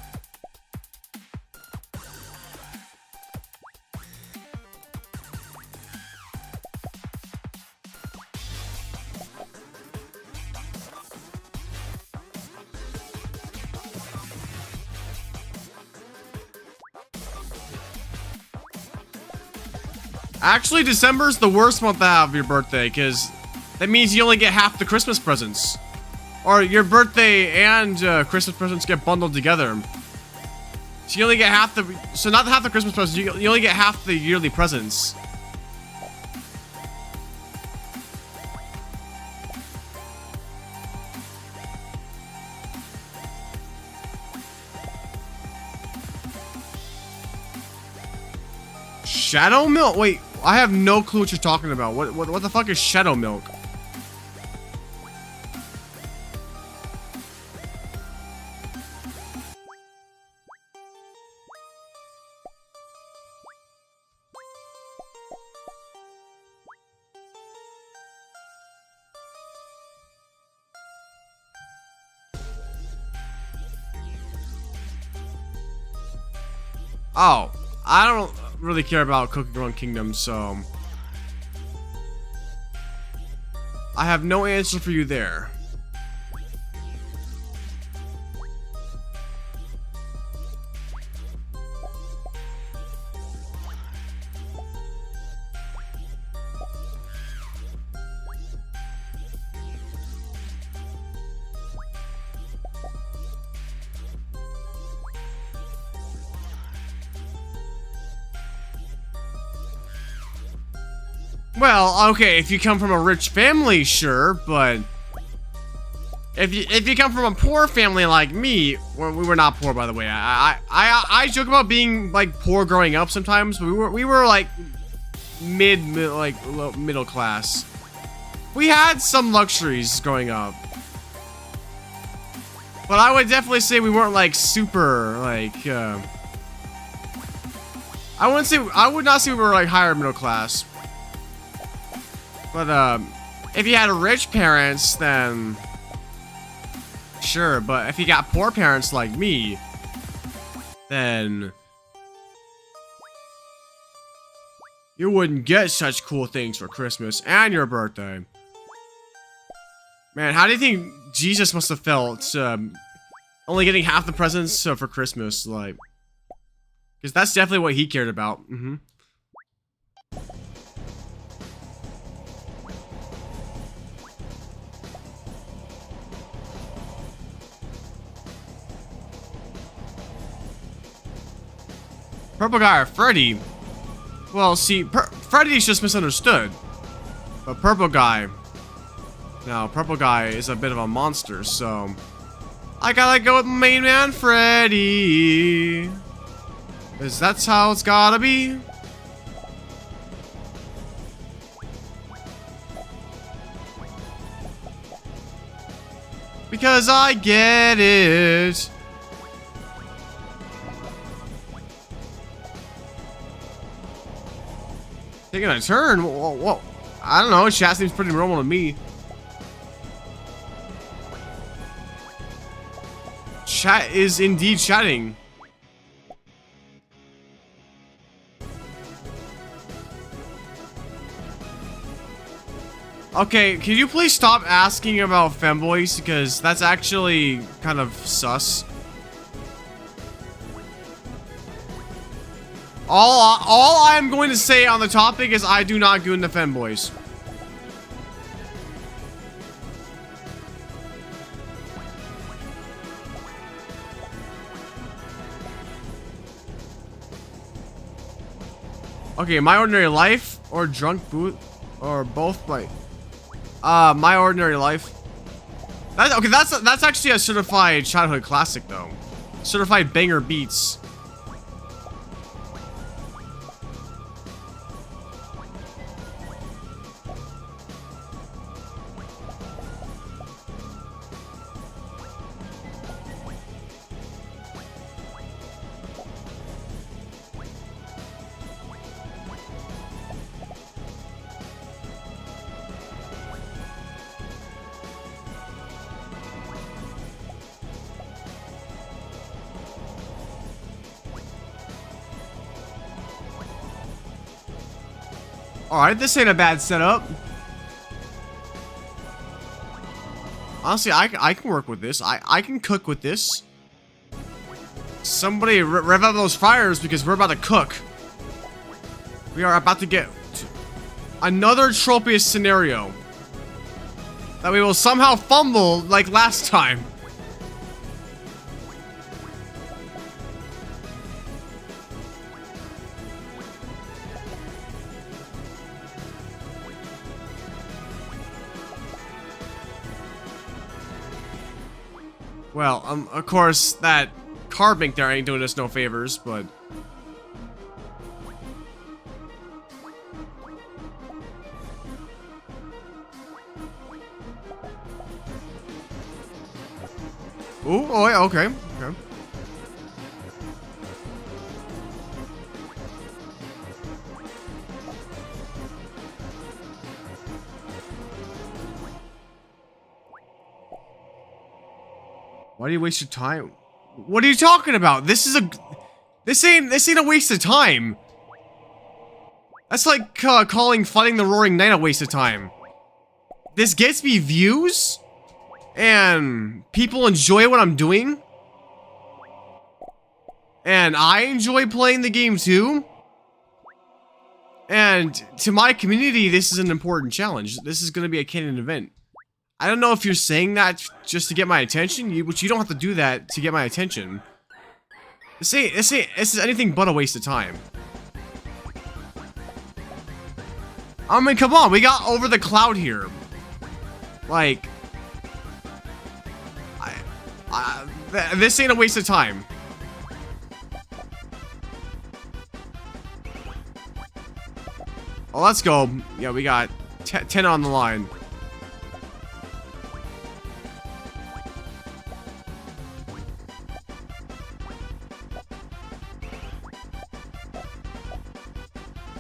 Actually, December's the worst month to have your birthday, because that means you only get half the Christmas presents. Or your birthday and Christmas presents get bundled together. So you only get half the... So not half the Christmas presents, you only get half the yearly presents. Shadow milk? Wait, I have no clue what you're talking about. What the fuck is shadow milk? Oh, I don't really care about Cookie Run Kingdom, so I have no answer for you there. Well, okay, if you come from a rich family, sure, but if you come from a poor family like me, we were not poor, by the way. I joke about being like poor growing up sometimes, but we were like middle class. We had some luxuries growing up. But I would definitely say we weren't like super like I would not say we were like higher middle class. But if you had rich parents, then sure, but if you got poor parents like me, then you wouldn't get such cool things for Christmas and your birthday. Man, how do you think Jesus must have felt only getting half the presents for Christmas? Like, because that's definitely what he cared about. Purple guy or Freddy? Well, see, Freddy's just misunderstood. But purple guy... Now, purple guy is a bit of a monster, so... I gotta go with main man Freddy. 'Cause that's how it's gotta be. Because I get it. Taking a turn? Whoa. I don't know. Chat seems pretty normal to me. Chat is indeed chatting. Okay, can you please stop asking about femboys? Because that's actually kind of sus. All I'm going to say on the topic is I do not go into femboys. Okay, My Ordinary Life or Drunk Boot or both, like My Ordinary Life. That's actually a certified childhood classic though. Certified banger beats. Alright, this ain't a bad setup. Honestly, I can work with this. I can cook with this. Somebody rev up those fires because we're about to cook. We are about to get another Tropius scenario that we will somehow fumble like last time. Well, of course, that car bank there ain't doing us no favors, but... Ooh, oh, yeah, okay. Why do you waste your time? What are you talking about? This ain't a waste of time. That's like calling Fighting the Roaring Knight a waste of time. This gets me views, and people enjoy what I'm doing, and I enjoy playing the game too. And to my community, this is an important challenge. This is going to be a canon event. I don't know if you're saying that just to get my attention, which you don't have to do that to get my attention. This is anything but a waste of time. I mean, come on, we got over the cloud here. Like, this ain't a waste of time. Oh, let's go. Yeah, we got 10 on the line.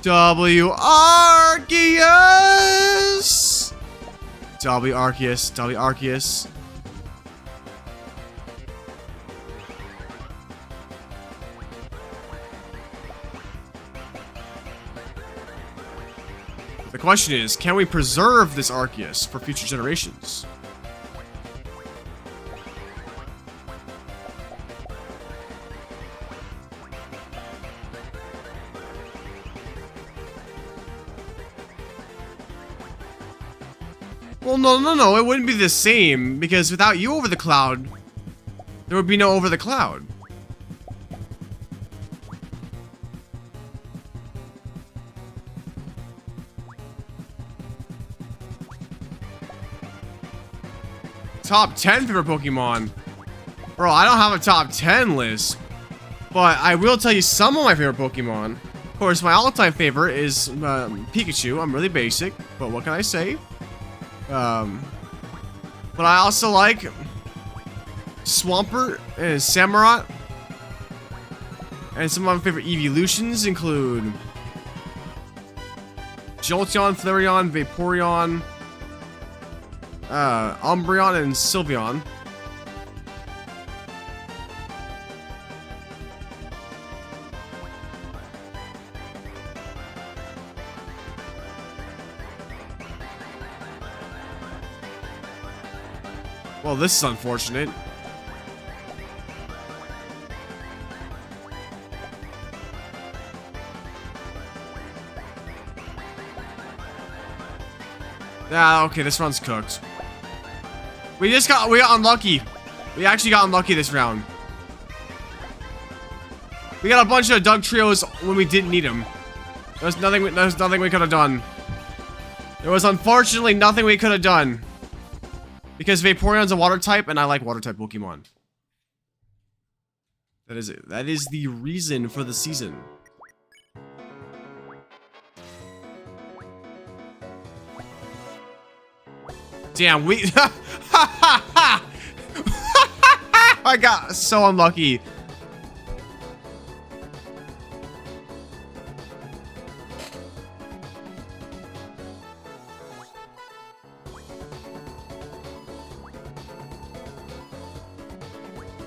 W Arceus! W Arceus, W Arceus. The question is, can we preserve this Arceus for future generations? Well, no, it wouldn't be the same, because without you over the cloud, there would be no over the cloud. Top 10 favorite Pokemon. Bro, I don't have a top 10 list, but I will tell you some of my favorite Pokemon. Of course, my all-time favorite is Pikachu. I'm really basic, but what can I say? But I also like Swampert and Samurott. And some of my favorite evolutions include Jolteon, Flareon, Vaporeon, Umbreon, and Sylveon. Well, this is unfortunate. Yeah, okay, this round's cooked. We got unlucky. We actually got unlucky this round. We got a bunch of Doug trios when we didn't need them. There's nothing we could have done. There was unfortunately nothing we could have done. Because Vaporeon's a water type, and I like water type Pokemon. That is it. That is the reason for the season. Damn, we I got so unlucky.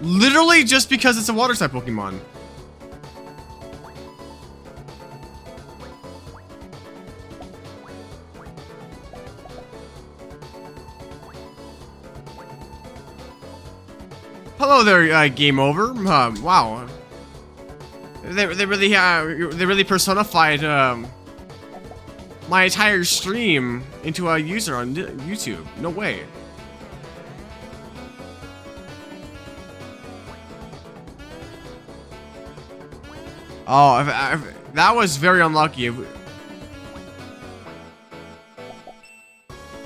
Literally just because it's a water type Pokemon. Hello there, game over. Wow. They really personified my entire stream into a user on YouTube. No way. Oh, that was very unlucky.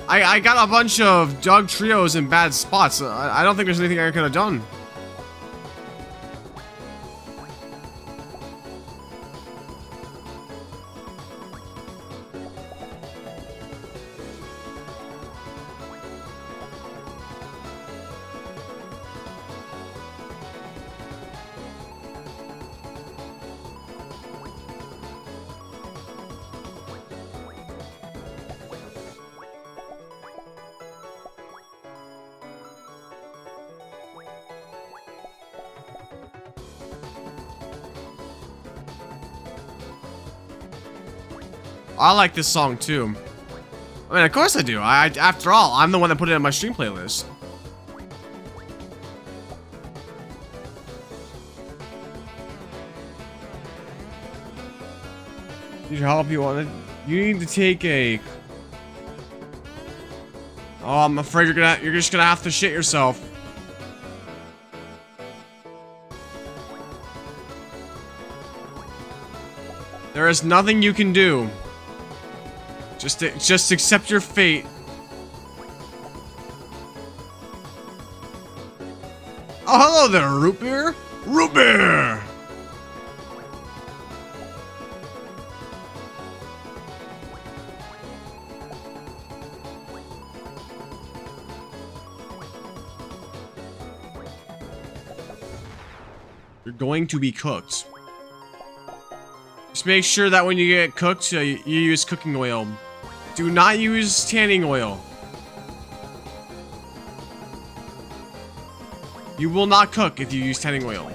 I got a bunch of Doug trios in bad spots. I don't think there's anything I could have done. I like this song too. I mean, of course I do. After all, I'm the one that put it in my stream playlist. Need help? You want it? You need to take a. Oh, I'm afraid you're just gonna have to shit yourself. There is nothing you can do. Just accept your fate. Oh, hello there, root beer. Root beer. You're going to be cooked. Just make sure that when you get cooked, you use cooking oil. Do not use tanning oil. You will not cook if you use tanning oil.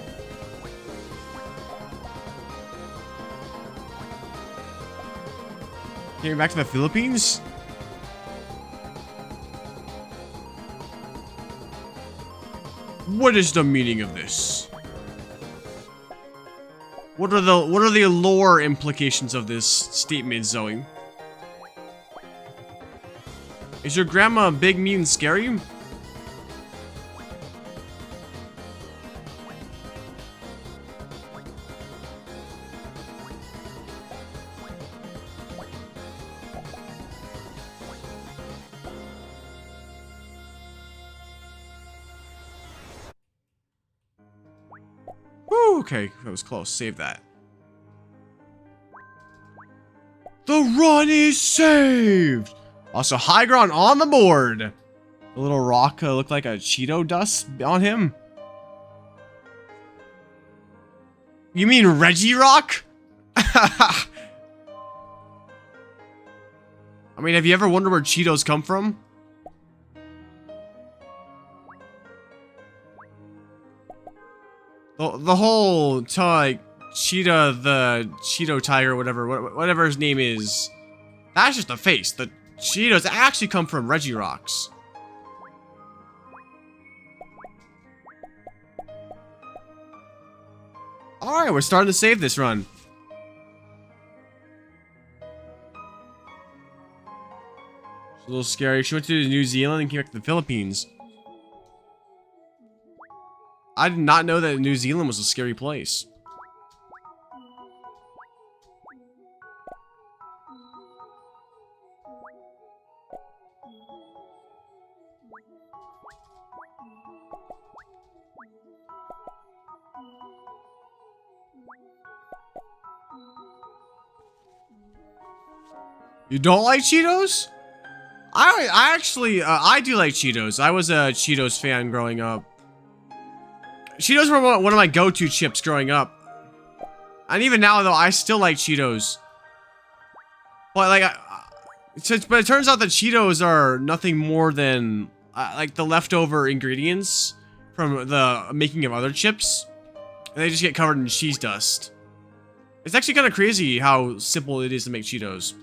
Getting back to the Philippines? What is the meaning of this? What are the lore implications of this statement, Zoe? Is your grandma big, mean, and scary? Woo, okay, that was close. Save that. The run is saved! Also, high ground on the board. The little rock looked like a Cheeto dust on him. You mean Reggie Rock? I mean, have you ever wondered where Cheetos come from? The whole like Cheetah, the Cheeto Tiger, whatever his name is. That's just the face. The Cheetos actually come from Reggie Rocks. Alright, we're starting to save this run. It's a little scary. She went to New Zealand and came back to the Philippines. I did not know that New Zealand was a scary place. You don't like Cheetos? I actually, I do like Cheetos. I was a Cheetos fan growing up. Cheetos were one of my go-to chips growing up. And even now, though, I still like Cheetos. But, like, but it turns out that Cheetos are nothing more than, like, the leftover ingredients from the making of other chips. And they just get covered in cheese dust. It's actually kind of crazy how simple it is to make Cheetos.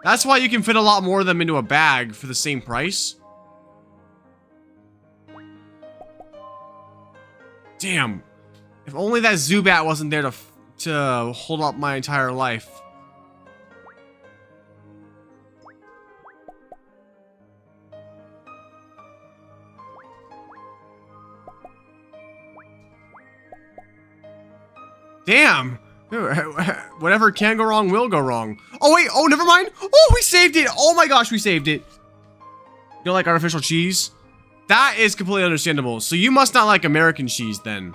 That's why you can fit a lot more of them into a bag for the same price. Damn. If only that Zubat wasn't there to hold up my entire life. Damn. Whatever can go wrong will go wrong. Oh wait, oh never mind. Oh, we saved it. Oh my gosh, we saved it. You don't like artificial cheese? That is completely understandable. So you must not like American cheese then.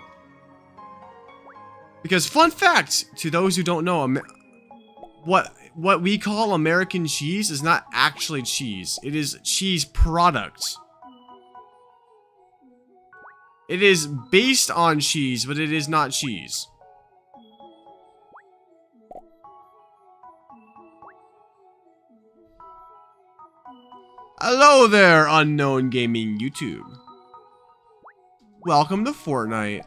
Because fun fact, to those who don't know, what we call American cheese is not actually cheese. It is cheese product. It is based on cheese, but it is not cheese. Hello there, unknown gaming YouTube. Welcome to Fortnite.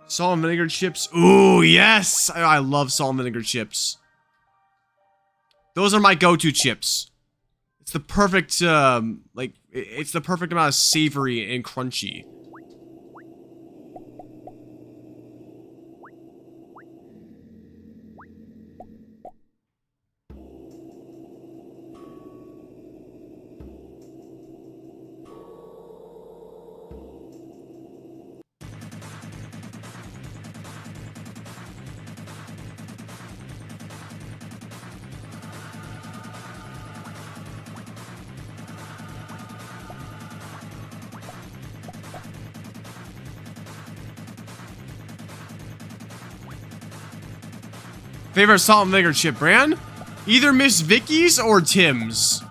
Salt and vinegar chips. Ooh, yes! I love salt and vinegar chips. Those are my go-to chips. It's the perfect, like, it's the perfect amount of savory and crunchy. Favorite salt and vinegar chip brand? Either Miss Vicky's or Tim's.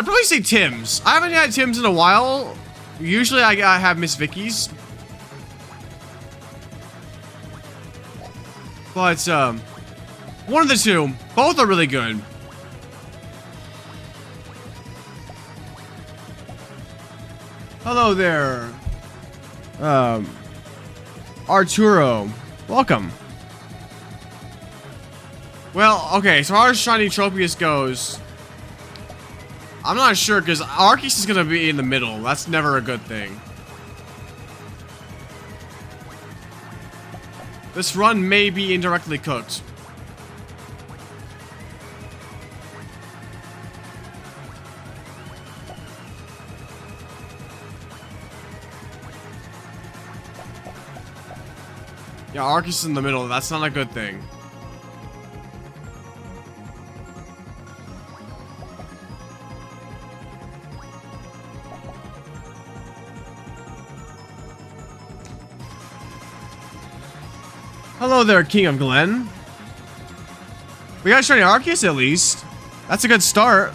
I'd probably say Tim's. I haven't had Tim's in a while. Usually I have Miss Vicky's. But, one of the two. Both are really good. Hello there. Arturo. Welcome. Well, okay, so how our shiny Tropius goes, I'm not sure, because Arceus is going to be in the middle. That's never a good thing. This run may be indirectly cooked. Yeah, Arceus is in the middle. That's not a good thing. Hello there, King of Glen. We got shiny Arceus at least. That's a good start.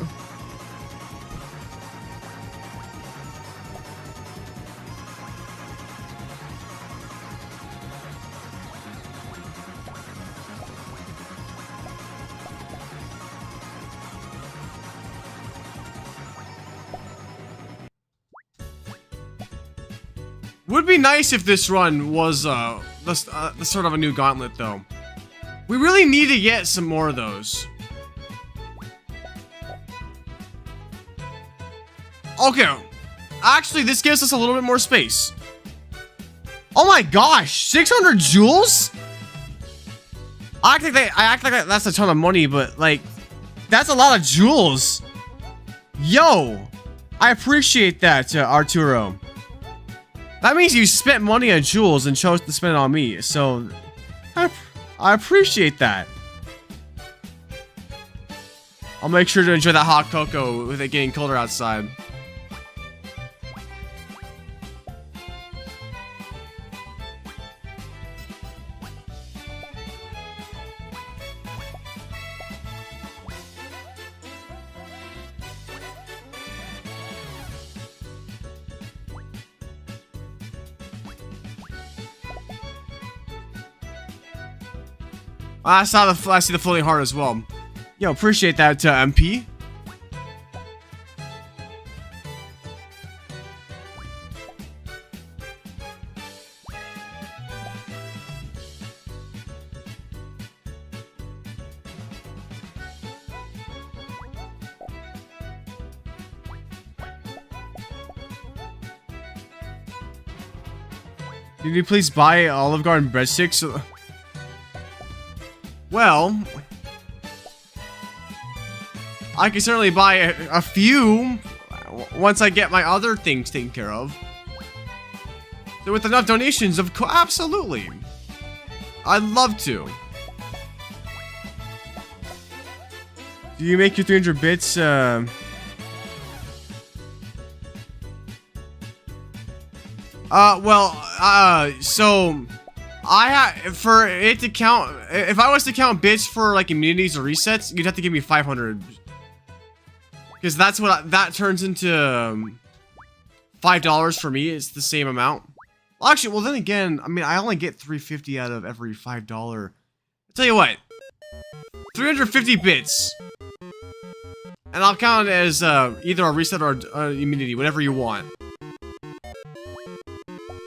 Would be nice if this run was the sort of a new Gauntlet, though. We really need to get some more of those. Okay, actually, this gives us a little bit more space. Oh my gosh, 600 jewels? I act like that's a ton of money, but like, that's a lot of jewels. Yo, I appreciate that, Arturo. That means you spent money on jewels and chose to spend it on me, so I appreciate that. I'll make sure to enjoy that hot cocoa with it getting colder outside. I see the floating heart as well. Yo, appreciate that, MP. Can you please buy Olive Garden breadsticks? Well, I can certainly buy a few once I get my other things taken care of. So with enough donations, absolutely. I'd love to. Do you make your 300 bits? So for it to count, if I was to count bits for like immunities or resets, you'd have to give me 500. Because that's what that turns into $5 for me. It's the same amount. Well, actually, well then again, I mean, I only get 350 out of every $5. I'll tell you what, 350 bits. And I'll count it as either a reset or immunity, whatever you want.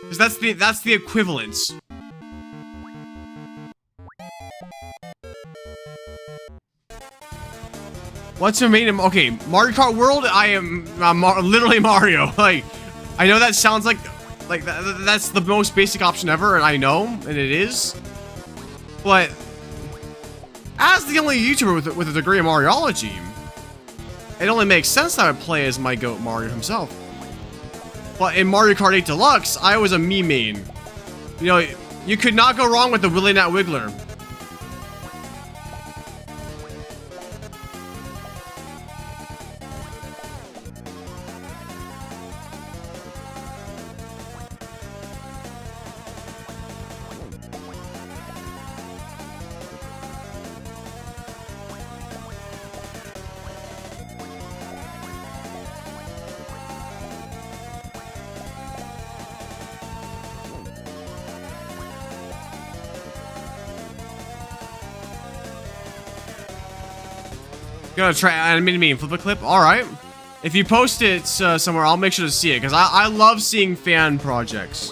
Because that's the equivalence. What's your main? Okay, Mario Kart World. I am literally Mario. Like, I know that sounds like that's the most basic option ever, and I know, and it is. But as the only YouTuber with a degree in Mariology, it only makes sense that I would play as my goat Mario himself. But in Mario Kart 8 Deluxe, I was a me main. You know, you could not go wrong with the Willy Nat Wiggler. Gonna try animating me and flip a clip. All right. If you post it somewhere, I'll make sure to see it because I love seeing fan projects.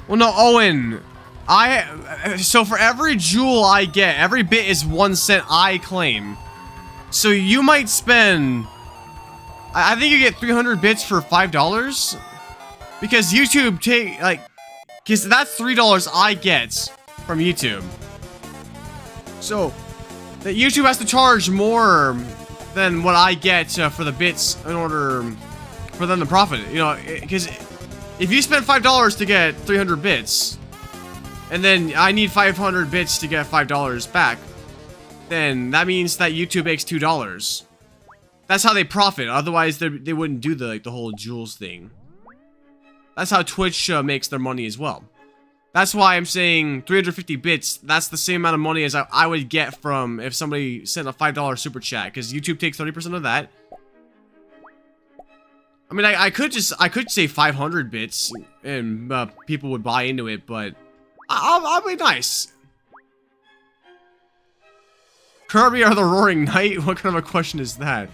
Well, no, Owen. So for every jewel I get, every bit is 1 cent I claim. So you might spend, I think you get 300 bits for $5 because YouTube because that's $3 I get from YouTube. So that YouTube has to charge more than what I get for the bits in order for them to profit. You know, because if you spend $5 to get 300 bits, and then I need 500 bits to get $5 back, then that means that YouTube makes $2. That's how they profit. Otherwise, they wouldn't do the whole jewels thing. That's how Twitch makes their money as well. That's why I'm saying 350 bits. That's the same amount of money as I would get from if somebody sent a $5 super chat, because YouTube takes 30% of that. I mean, I could say 500 bits and people would buy into it, but I'll be nice. Kirby or the Roaring Knight? What kind of a question is that?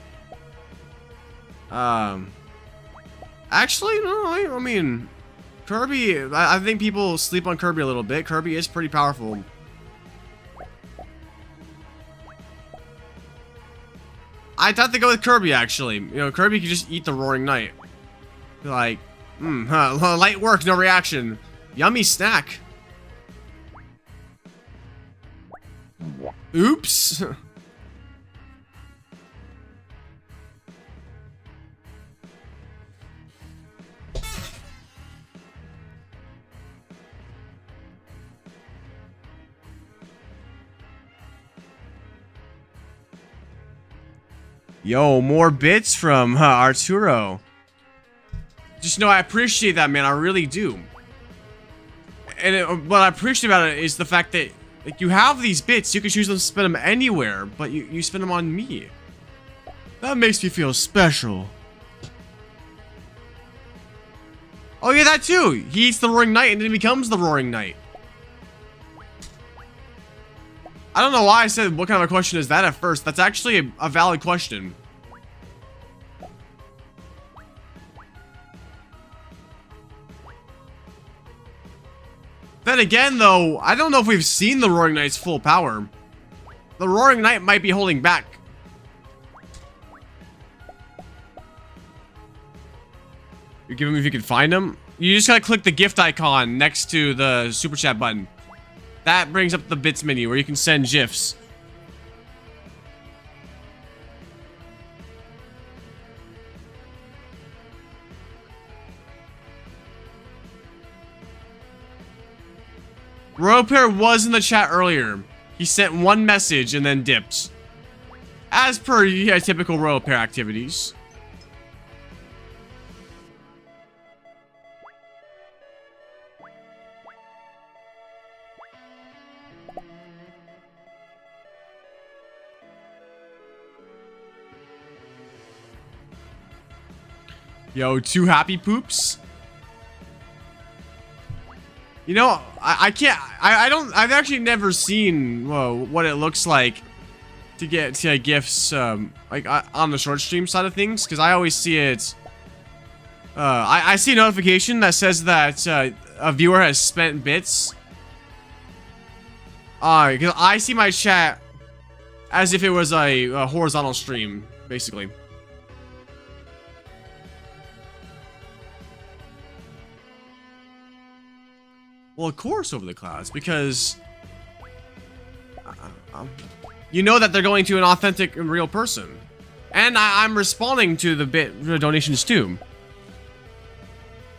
Actually, no, I mean, Kirby, I think people sleep on Kirby a little bit. Kirby is pretty powerful. I'd have to go with Kirby, actually. You know, Kirby could just eat the Roaring Knight. Be like, light work, no reaction. Yummy snack. Oops. Yo, more bits from Arturo. Just know I appreciate that, man. I really do. And what I appreciate about it is the fact that you have these bits. You can choose to spend them anywhere, but you spend them on me. That makes me feel special. Oh yeah, that too. He eats the Roaring Knight and then he becomes the Roaring Knight. I don't know why I said what kind of a question is that at first. That's actually a valid question. Then again, though, I don't know if we've seen the Roaring Knight's full power. The Roaring Knight might be holding back. You're giving me if you can find him? You just gotta click the gift icon next to the super chat button. That brings up the bits menu where you can send GIFs. Royal Pair was in the chat earlier. He sent one message and then dipped. As per typical Royal Pair activities. Yo, 2 happy poops. You know, I can't. I've actually never seen what it looks like to get gifts like on the short stream side of things, because I always see it. I see a notification that says that a viewer has spent bits. Because I see my chat as if it was a horizontal stream, basically. Well, of course, over the clouds, because you know that they're going to an authentic and real person, and I'm responding to the donations too.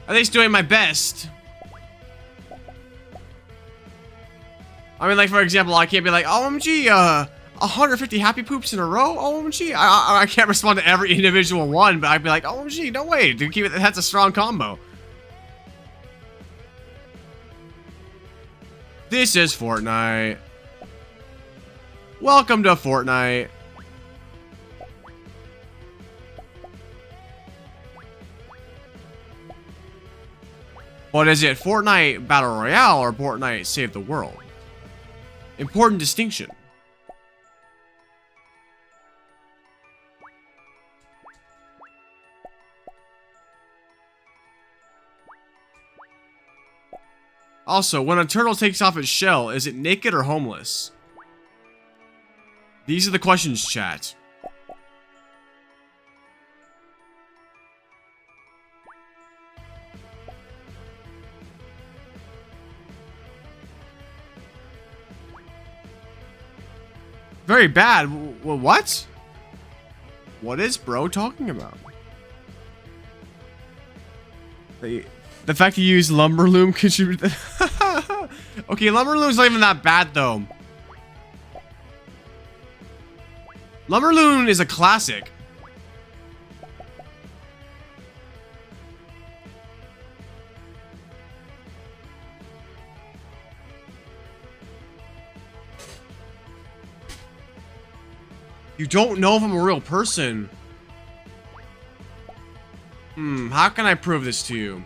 At least doing my best. I mean, like for example, I can't be like, OMG, 150 happy poops in a row. OMG, I can't respond to every individual one, but I'd be like, OMG, no way, dude, keep it. That's a strong combo. This is Fortnite. Welcome to Fortnite. But is it Fortnite Battle Royale or Fortnite Save the World? Important distinction. Also, when a turtle takes off its shell, is it naked or homeless? These are the questions, chat. Very bad. What? What is bro talking about? The fact you use Lumberloom contributed. Okay, Lumberloom's not even that bad though. Lumberloom is a classic. You don't know if I'm a real person. How can I prove this to you?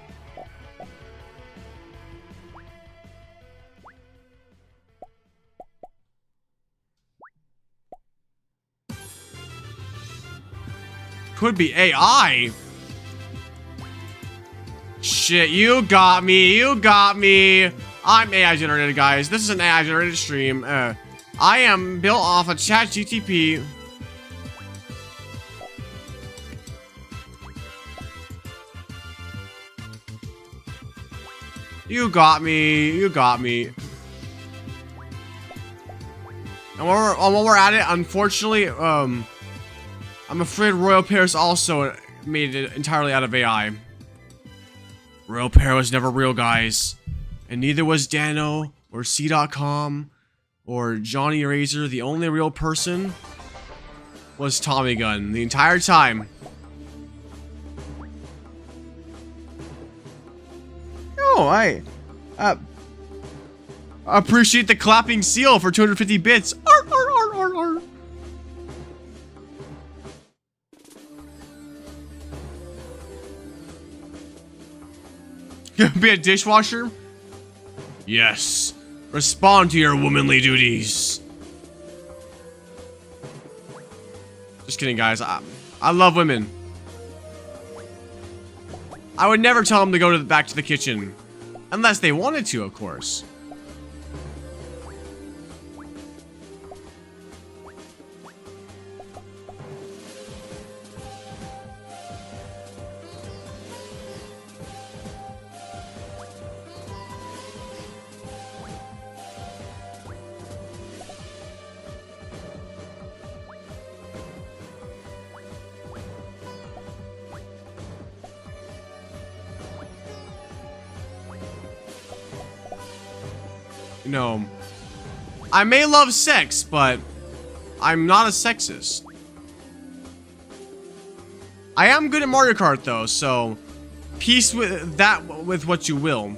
Could be AI. Shit, you got me. You got me. I'm AI generated, guys. This is an AI generated stream. I am built off of ChatGTP. You got me. You got me. And while we're at it, unfortunately, I'm afraid Royal Paris also made it entirely out of AI. Royal Paris was never real, guys. And neither was Dano, or C.com, or Johnny Razor. The only real person was Tommy Gun the entire time. Oh, I appreciate the clapping seal for 250 bits. Arr, arr, arr, arr, arr. Be a dishwasher? Yes. Respond to your womanly duties. Just kidding, guys. I love women. I would never tell them to go back to the kitchen. Unless they wanted to, of course. You know, I may love sex, but I'm not a sexist. I am good at Mario Kart though, so peace with that, with what you will.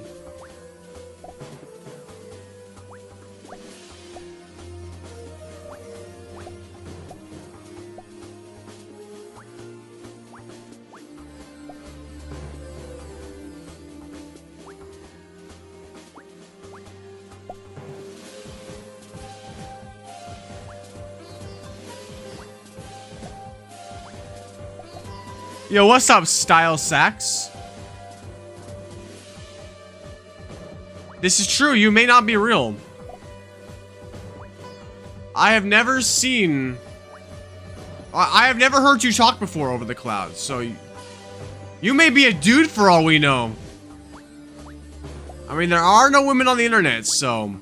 Yo, what's up, Style Sacks? This is true, you may not be real. I have never seen... I have never heard you talk before over the clouds, so... You may be a dude for all we know. I mean, there are no women on the internet, so...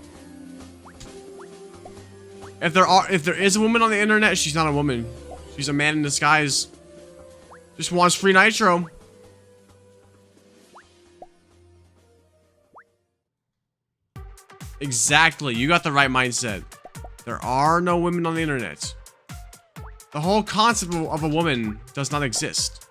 If there is a woman on the internet, she's not a woman. She's a man in disguise. Just wants free nitro. Exactly. You got the right mindset. There are no women on the internet. The whole concept of a woman does not exist.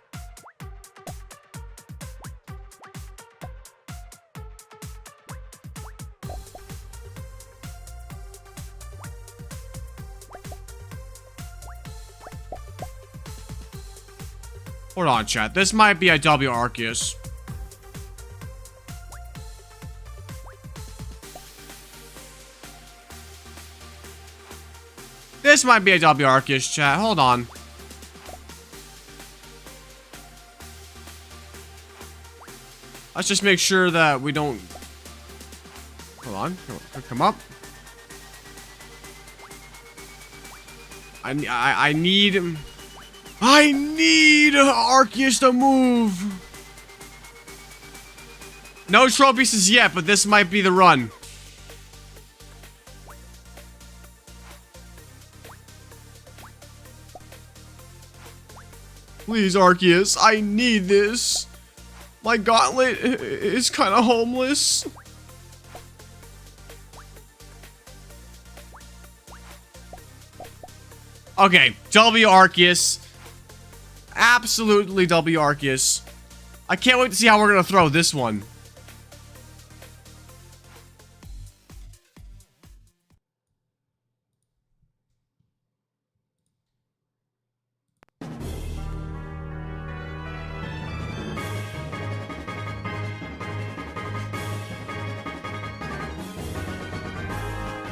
Hold on, chat. This might be a W Arceus. This might be a W Arceus, chat. Hold on. Let's just make sure that we don't... Hold on. Come up. I need Arceus to move. No trophies yet, but this might be the run. Please, Arceus, I need this. My Gauntlet is kind of homeless. Okay, W Arceus. Absolutely W Arceus. I can't wait to see how we're gonna throw this one.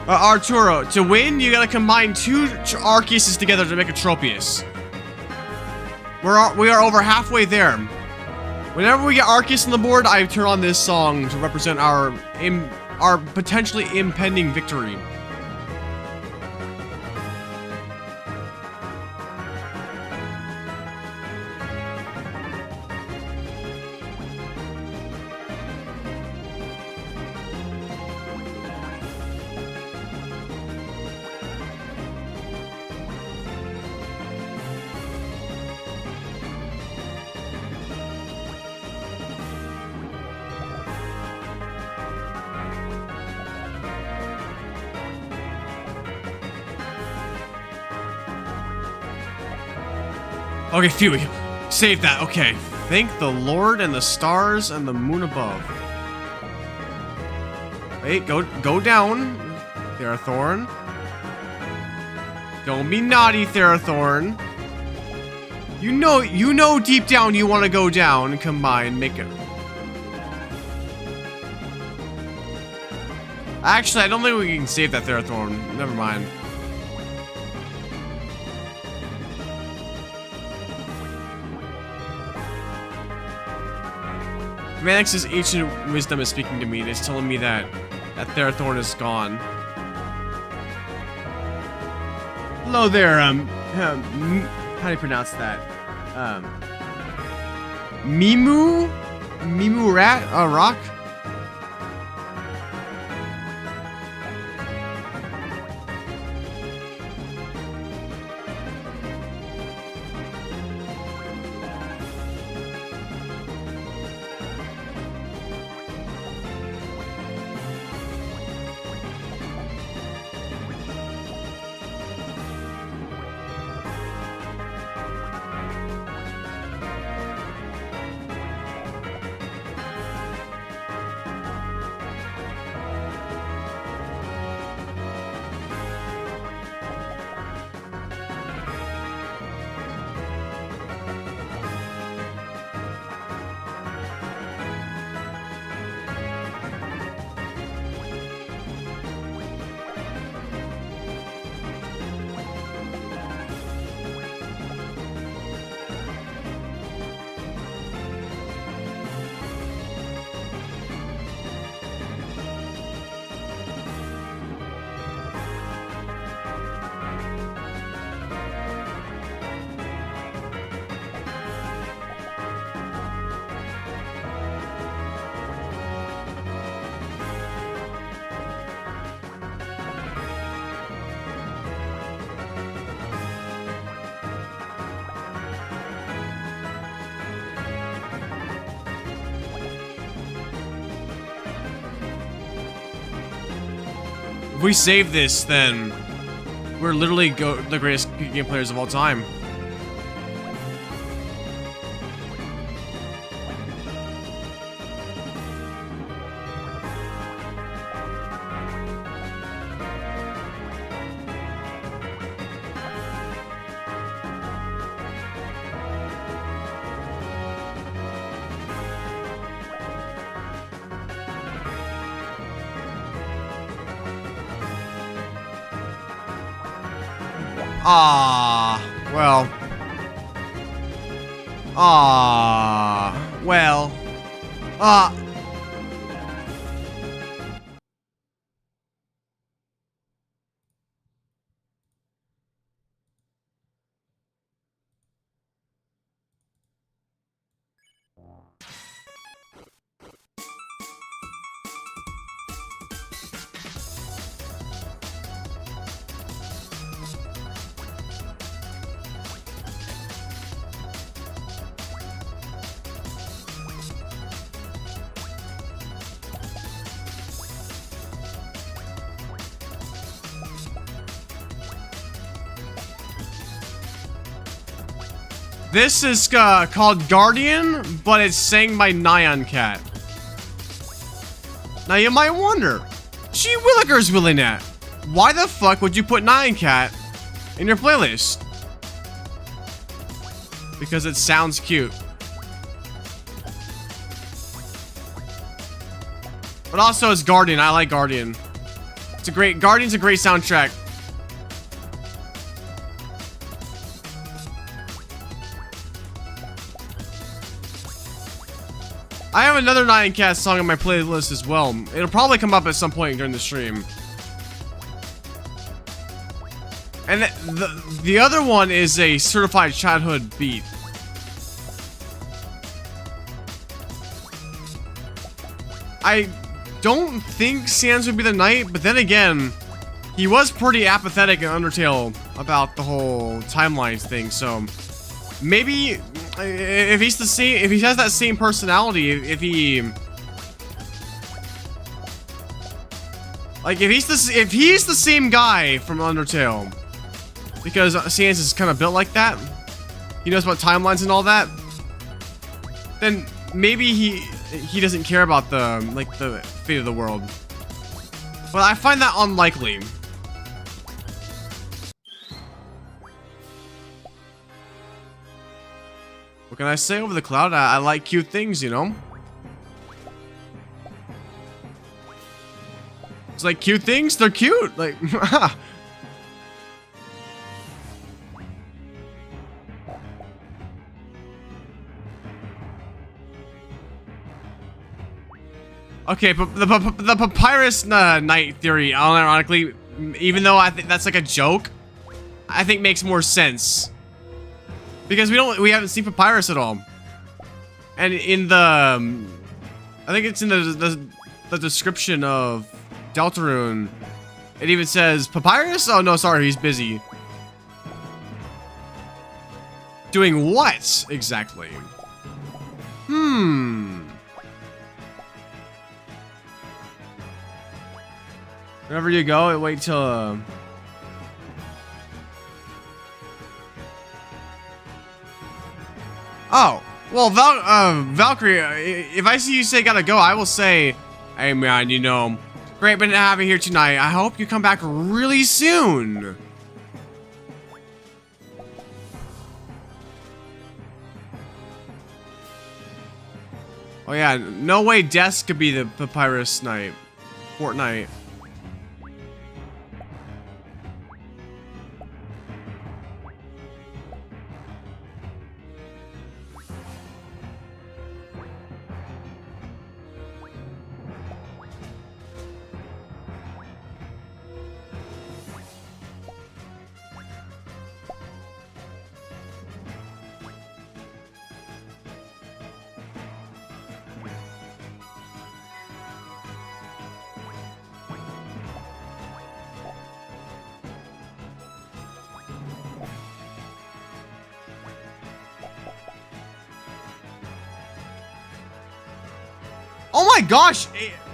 Arturo, to win, you gotta combine 2 Arceuses together to make a Tropius. We are over halfway there. Whenever we get Arceus on the board, I turn on this song to represent our potentially impending victory. Okay, phew, save that, okay. Thank the Lord and the stars and the moon above. Wait, go down, Therathorn. Don't be naughty, Therathorn. You know deep down you want to go down and combine, make it. Actually, I don't think we can save that Therathorn. Never mind. Manix's ancient wisdom is speaking to me and it's telling me that Therathorn is gone. Hello there, how do you pronounce that? Mimu Rock? If we save this, then we're literally the greatest Pika Game players of all time. Ah, well. Ah, well. Ah. This is called Guardian, but it's sang by Nyan Cat. Now you might wonder, gee willikers willy nat, why the fuck would you put Nyan Cat in your playlist? Because it sounds cute. But also it's Guardian, I like Guardian. Guardian's a great soundtrack. I have another Nyan Cat song on my playlist as well. It'll probably come up at some point during the stream. And the other one is a certified childhood beat. I don't think Sans would be the knight, but then again, he was pretty apathetic in Undertale about the whole timelines thing, so maybe if he's the same, if he has that same personality, if he's the same guy from Undertale, because Sans is kind of built like that, he knows about timelines and all that, then maybe he doesn't care about the fate of the world. But I find that unlikely. What can I say over the cloud? I like cute things, you know? It's like cute things, they're cute. Like, okay, but the papyrus knight theory, unironically, even though I think that's like a joke, I think makes more sense. Because we haven't seen papyrus at all. And in the I think it's in the description of Deltarune, it even says papyrus? Oh no, sorry, he's busy. Doing what exactly? Wherever you go, wait till Oh, well, Valkyrie, if I see you say gotta go, I will say, hey man, you know, great been to have you here tonight. I hope you come back really soon. Oh yeah, no way Des could be the papyrus knight. Fortnite. Oh my gosh,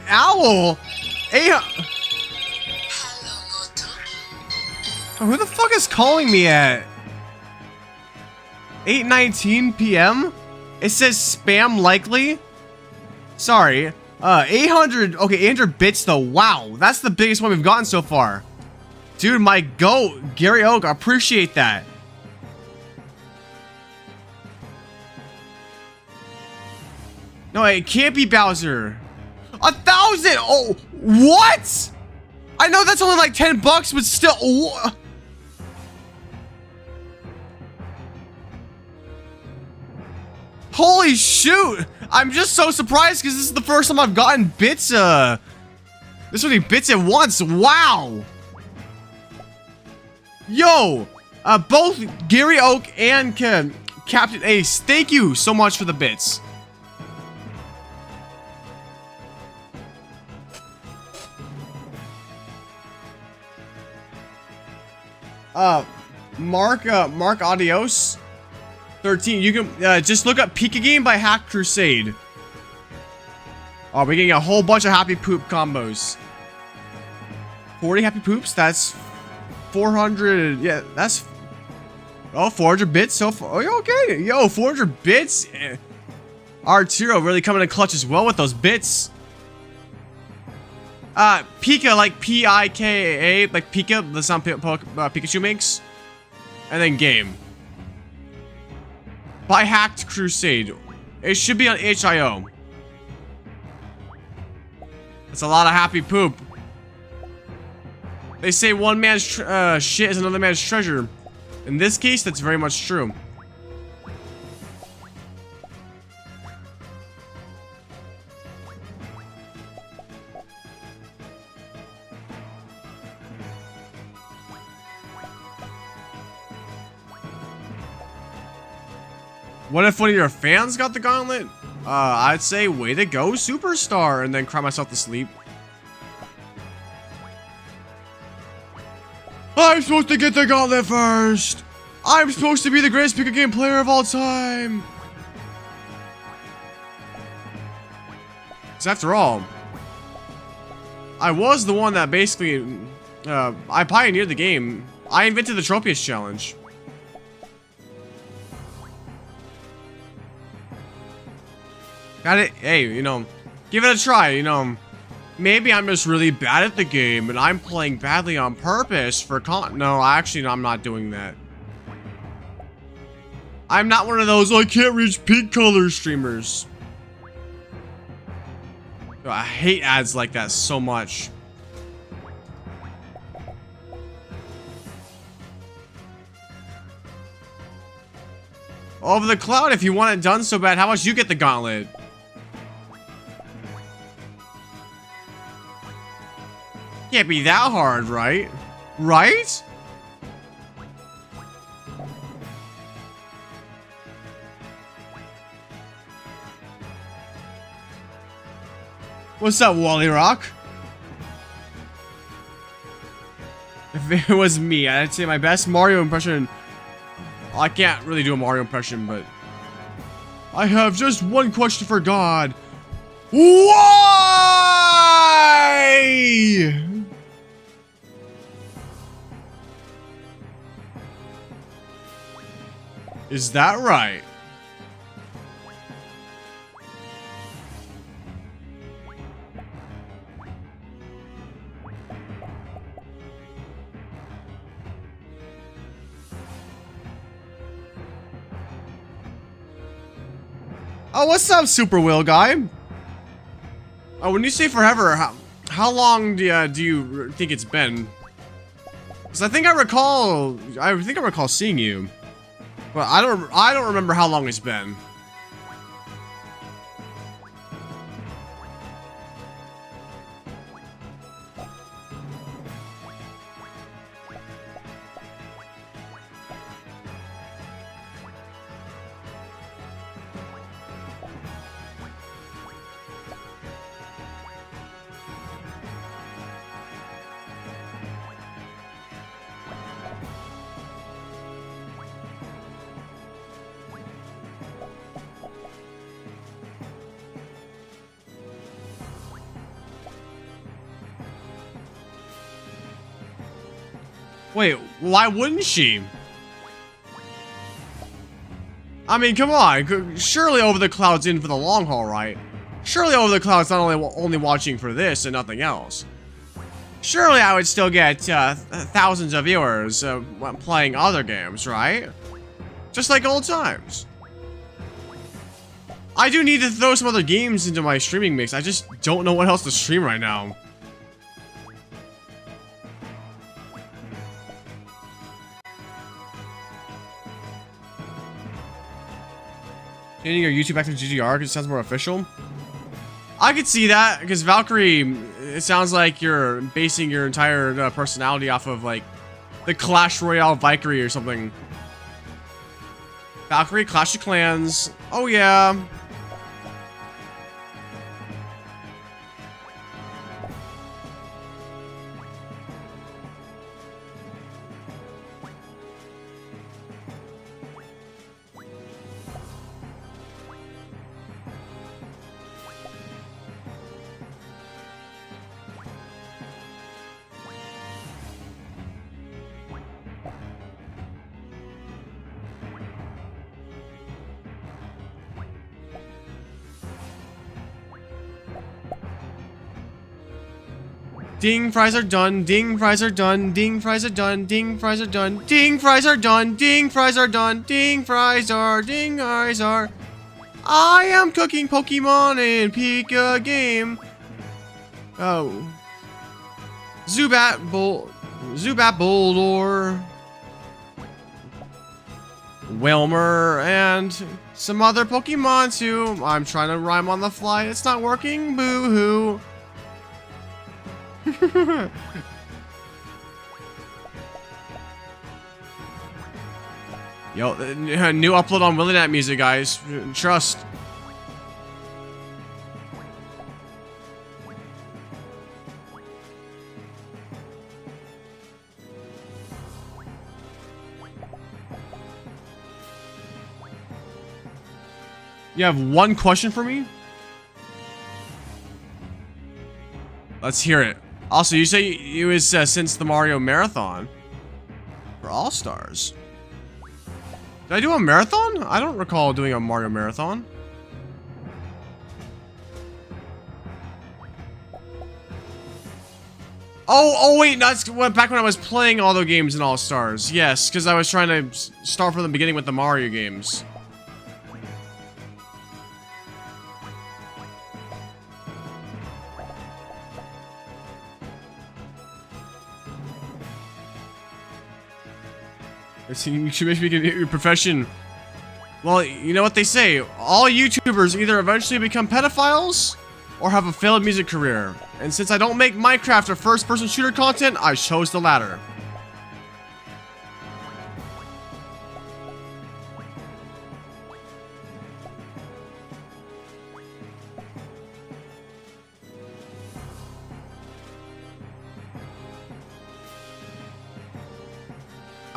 Owl! Who the fuck is calling me at 8:19 p.m.? It says spam likely. Sorry. 800. Okay, 800 bits though. Wow, that's the biggest one we've gotten so far. Dude, my goat, Gary Oak, I appreciate that. No, it can't be Bowser. 1,000! Oh, what? I know that's only like $10, but still. Holy shoot! I'm just so surprised because this is the first time I've gotten bits, this many bits at once. Wow! Yo! Both Gary Oak and Captain Ace, thank you so much for the bits. Mark Adios 13. You can just look up Pika Game by Hack Crusade. Oh, we're getting a whole bunch of happy poop combos. 40 happy poops. That's 400. Yeah, that's 400 bits so far. Oh, okay. Yo, 400 bits. Arturo really coming in clutch as well with those bits. Pika, like P-I-K-A, like Pika, the sound Pikachu makes. And then Game. By Hacked Crusade. It should be on HIO. That's a lot of happy poop. They say one man's shit is another man's treasure. In this case, that's very much true. What if one of your fans got the gauntlet? I'd say way to go, superstar, and then cry myself to sleep. I'm supposed to get the gauntlet first! I'm supposed to be the greatest Pika Game player of all time! Because after all, I was the one that basically, I pioneered the game. I invented the Tropius Challenge. Got it? Hey, you know, give it a try, you know. Maybe I'm just really bad at the game and I'm playing badly on purpose for No, actually, no, I'm not doing that. I'm not one of those, I can't reach peak color streamers. I hate ads like that so much. Over the cloud, if you want it done so bad, how about you get the gauntlet? Can't be that hard, right? Right? What's up, Wally Rock? If it was me, I'd say my best Mario impression. Well, I can't really do a Mario impression, but I have just one question for God. Why? Is that right? Oh, what's up, Super Will Guy? Oh, when you say forever, how long do you think it's been? Because I think I recall seeing you. But I don't remember how long it's been. Wait, why wouldn't she? I mean, come on. Surely Over the Cloud's in for the long haul, right? Surely Over the Cloud's not only watching for this and nothing else. Surely I would still get thousands of viewers playing other games, right? Just like old times. I do need to throw some other games into my streaming mix. I just don't know what else to stream right now. Changing your YouTube back to GGR because it sounds more official. I could see that because Valkyrie, it sounds like you're basing your entire personality off of like the Clash Royale Valkyrie or something. Valkyrie, Clash of Clans. Oh yeah. Ding, fries are done. Ding, fries are done. Ding, fries are done. Ding, fries are done. Ding, fries are done. Ding, fries are done. Ding, fries are. Ding, fries are. I am cooking Pokemon in Pika Game. Oh. Zubat Boldor. Wilmer and some other Pokemon too. I'm trying to rhyme on the fly. It's not working. Boo-hoo. Yo, new upload on Willinat music, guys. Trust. You have one question for me? Let's hear it. Also, you say it was since the Mario Marathon for All Stars. Did I do a marathon? I don't recall doing a Mario Marathon. Oh wait, that's back when I was playing all the games in All Stars. Yes, because I was trying to start from the beginning with the Mario games. You should make your profession. Well, you know what they say. All YouTubers either eventually become pedophiles or have a failed music career. And since I don't make Minecraft or first-person shooter content, I chose the latter.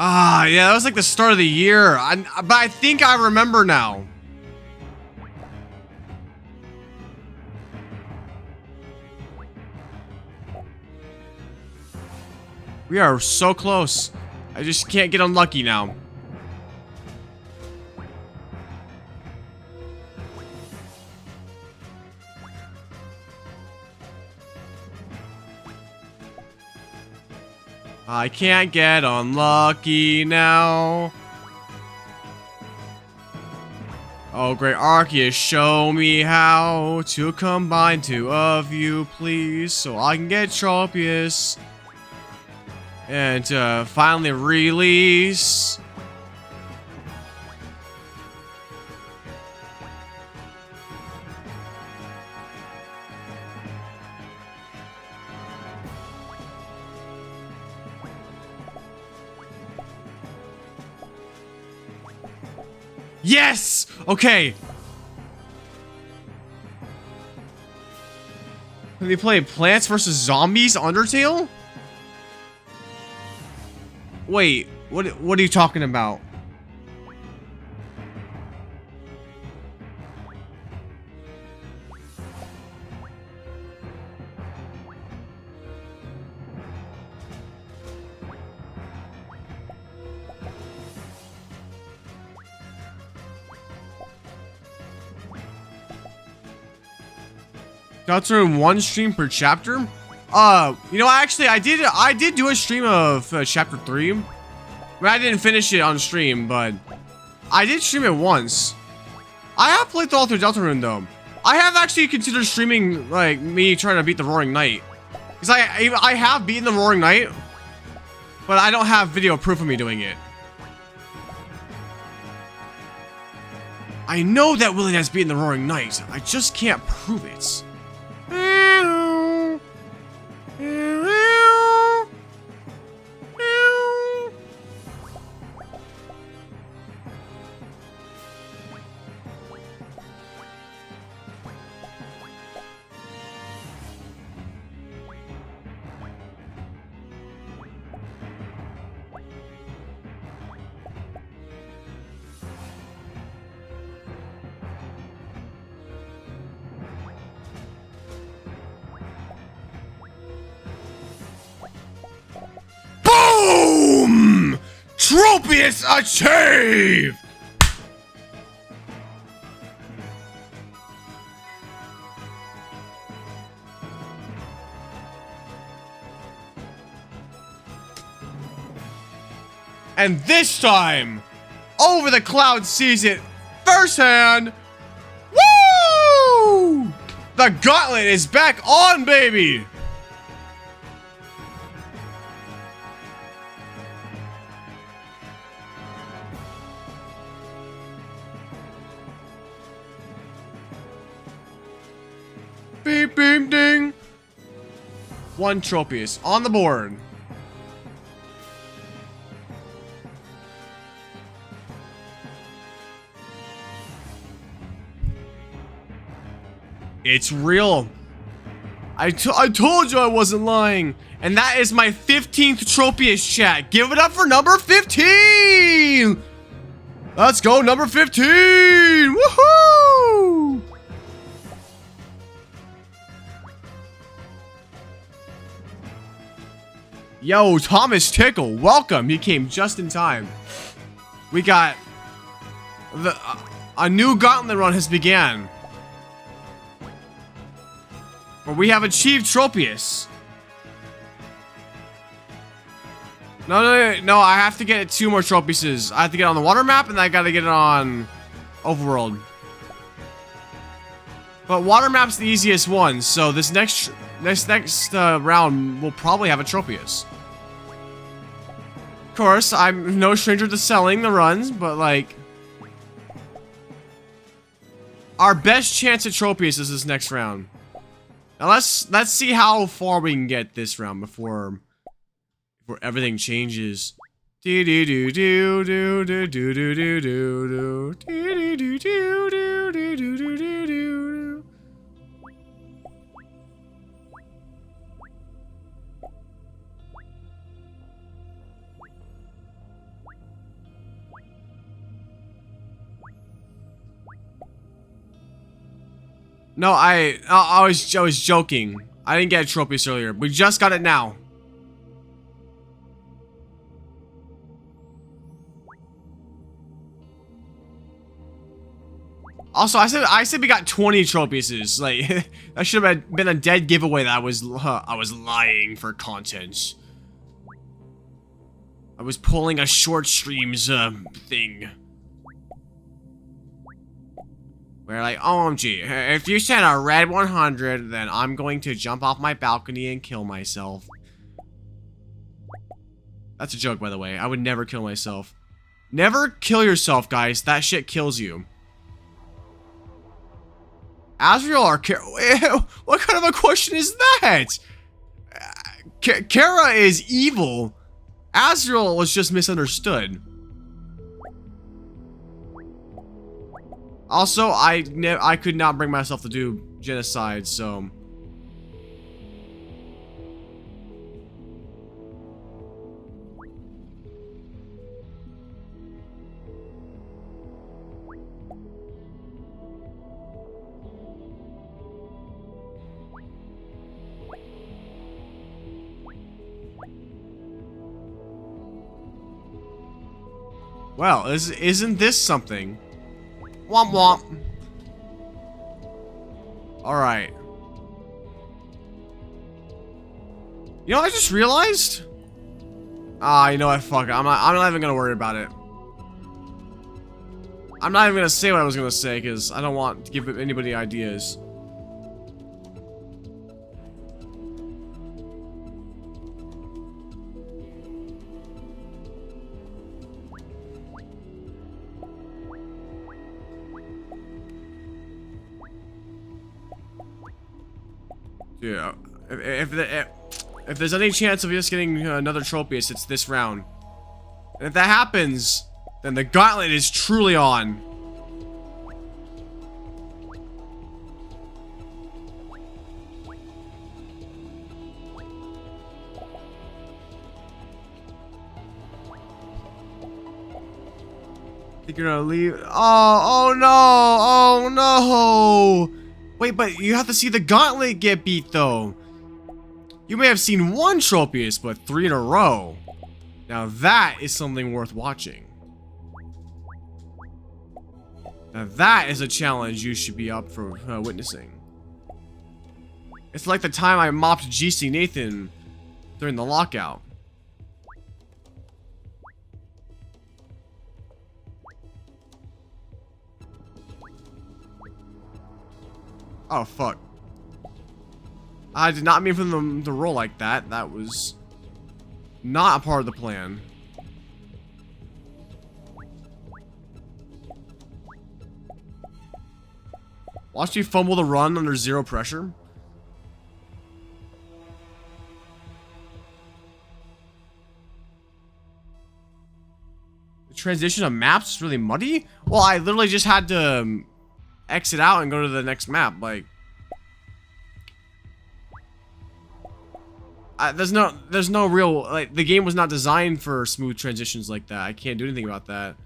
Ah, yeah, that was like the start of the year. But I think I remember now. We are so close. I just can't get unlucky now. I can't get unlucky now. Oh, great Arceus, show me how to combine two of you, please, so I can get Tropius. And finally release. Yes! Okay. Can they play Plants vs. Zombies Undertale? Wait, what are you talking about? Got to one stream per chapter. You know, actually, I did do a stream of chapter 3. I didn't finish it on stream, but I did stream it once. I have played through all through Deltarune though. I have actually considered streaming like me trying to beat the Roaring Knight, because I have beaten the Roaring Knight, but I don't have video proof of me doing it. I know that Willie has beaten the Roaring Knight. I just can't prove it. Boom! Tropius achieved! And this time, Over the Cloud sees it firsthand. Woo! The Gauntlet is back on, baby! Beep, beep, ding. 1 Tropius on the board. It's real. I told you I wasn't lying. And that is my 15th Tropius, chat. Give it up for number 15. Let's go, number 15. Woohoo! Yo, Thomas Tickle, welcome. He came just in time. We got a new Gauntlet run has began. Where we have achieved Tropius. No, I have to get 2 more Tropiuses. I have to get it on the water map, and I gotta get it on Overworld. But water map's the easiest one, so this next round will probably have a Tropius. Of course, I'm no stranger to selling the runs, but like, our best chance at Tropius is this next round. Now let's see how far we can get this round before everything changes. Do do do do do do do do do do do do do do do do do do do. No, I was joking. I didn't get a Tropius earlier. We just got it now. Also, I said we got 20 Tropiuses. Like that should have been a dead giveaway that I was lying for content. I was pulling a short streams thing. We're like, OMG, if you send a red 100, then I'm going to jump off my balcony and kill myself. That's a joke, by the way. I would never kill myself. Never kill yourself, guys. That shit kills you. Azrael or Kara? What kind of a question is that? Kara is evil. Azrael was just misunderstood. Also, I could not bring myself to do genocide, so... Well, isn't this something? Womp womp. Alright. You know what I just realized? You know what, fuck it. I'm not even gonna worry about it. I'm not even gonna say what I was gonna say, because I don't want to give anybody ideas. Yeah. If there's any chance of us getting another trophy, it's this round. And if that happens, then the Gauntlet is truly on. Think you're gonna leave? Oh no! Oh no! Wait, but you have to see the Gauntlet get beat though. You may have seen one Tropius, but 3 in a row. Now that is something worth watching. Now that is a challenge you should be up for witnessing. It's like the time I mopped GC Nathan during the lockout. Oh, fuck. I did not mean for them to roll like that. That was not a part of the plan. Watch you fumble the run under 0 pressure. The transition of maps is really muddy? Well, I literally just had to exit out and go to the next map. Like, there's no real, like, the game was not designed for smooth transitions like that. I can't do anything about that.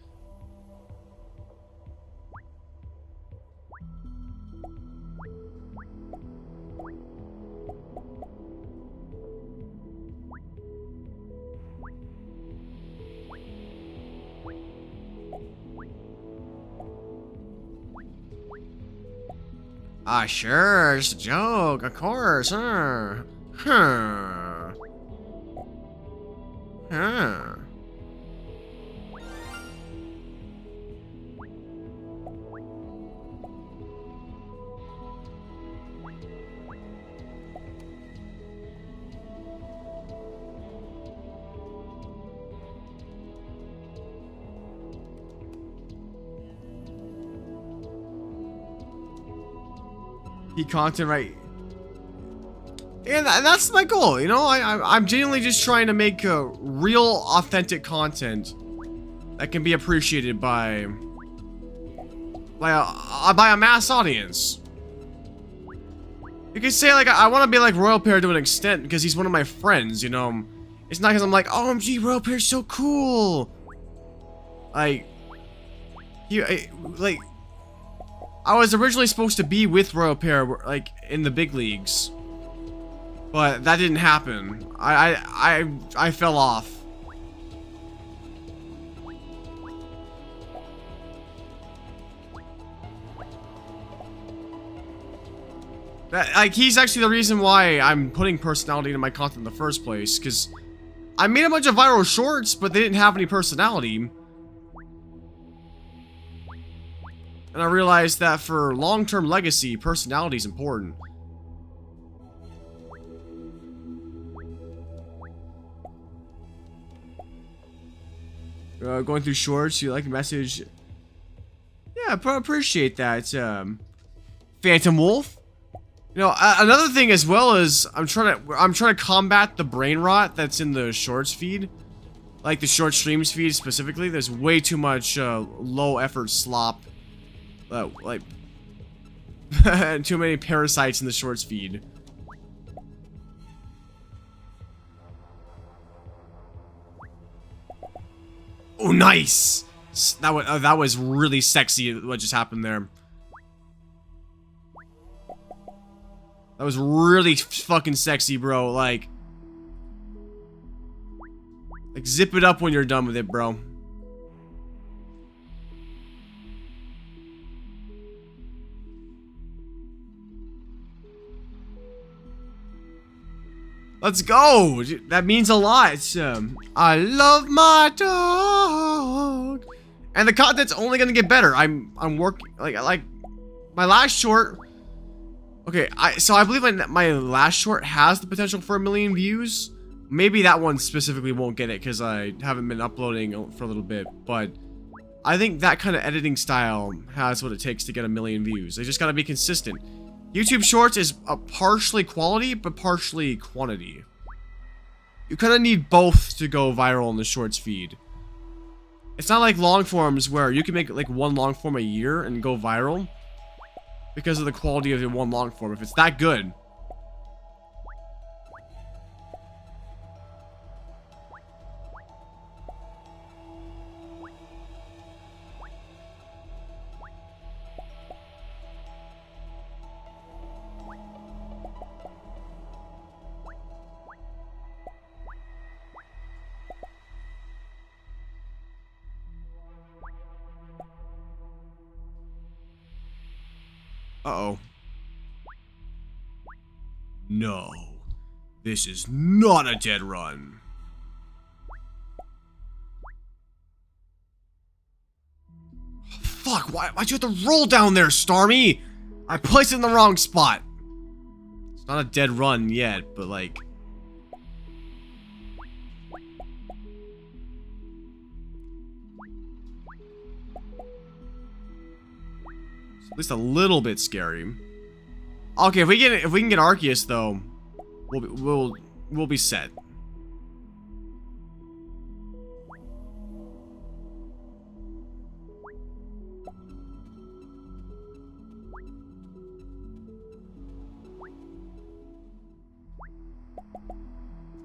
Ah, sure, just a joke, of course, huh? Huh. Huh. Content, right? And that's my goal, you know. I'm genuinely just trying to make real, authentic content that can be appreciated by a mass audience. You can say, like, I want to be like Royal Pear to an extent because he's one of my friends, you know. It's not because I'm like, OMG, Royal Pear's so cool. Like, I was originally supposed to be with Royal Pear, like, in the big leagues. But that didn't happen. I fell off. Like, he's actually the reason why I'm putting personality into my content in the first place, because I made a bunch of viral shorts, but they didn't have any personality. And I realized that for long-term legacy, personality is important. Going through shorts, you like a message? Yeah, appreciate that. Phantom Wolf. You know, another thing as well is I'm trying to combat the brain rot that's in the shorts feed, like the short streams feed specifically. There's way too much low effort slop. Like, too many parasites in the shorts feed. Oh, nice! That was really sexy what just happened there. That was really fucking sexy, bro. Like, zip it up when you're done with it, bro. Let's go! That means a lot. I love my dog. And the content's only gonna get better. I'm working, like my last short. Okay, so I believe my last short has the potential for 1 million views. Maybe that one specifically won't get it because I haven't been uploading for a little bit, but I think that kind of editing style has what it takes to get 1 million views. They just gotta be consistent. YouTube Shorts is a partially quality, but partially quantity. You kind of need both to go viral in the Shorts feed. It's not like long forms where you can make like one long form a year and go viral because of the quality of the one long form. If it's that good. Uh-oh. No. This is not a dead run. Fuck, why'd you have to roll down there, Starmie? I placed it in the wrong spot. It's not a dead run yet, but like... At least a little bit scary. Okay, if we can get Arceus though, we'll be set.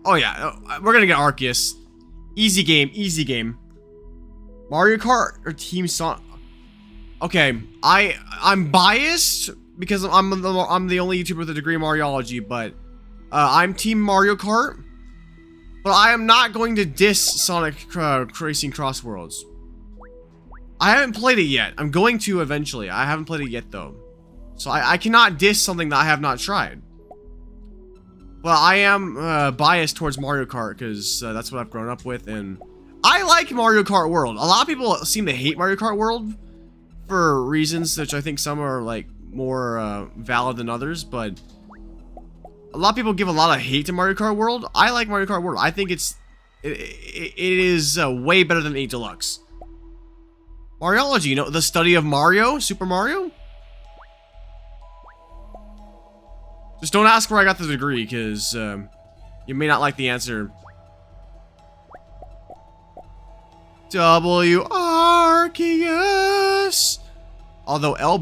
Oh yeah, we're gonna get Arceus. Easy game, easy game. Mario Kart or Team Sonic? Okay, I'm biased because I'm the only YouTuber with a degree in Mariology, but I'm Team Mario Kart. But I am not going to diss Sonic Racing Cross Worlds. I haven't played it yet. I'm going to eventually. I haven't played it yet though, so I cannot diss something that I have not tried. But I am biased towards Mario Kart because that's what I've grown up with, and I like Mario Kart World. A lot of people seem to hate Mario Kart World for reasons which I think some are like more valid than others, but a lot of people give a lot of hate to Mario Kart World. I like Mario Kart World. I think it is way better than 8 Deluxe. Mariology, you know, the study of Mario, Super Mario? Just don't ask where I got the degree, because you may not like the answer. W. Arceus. Although L.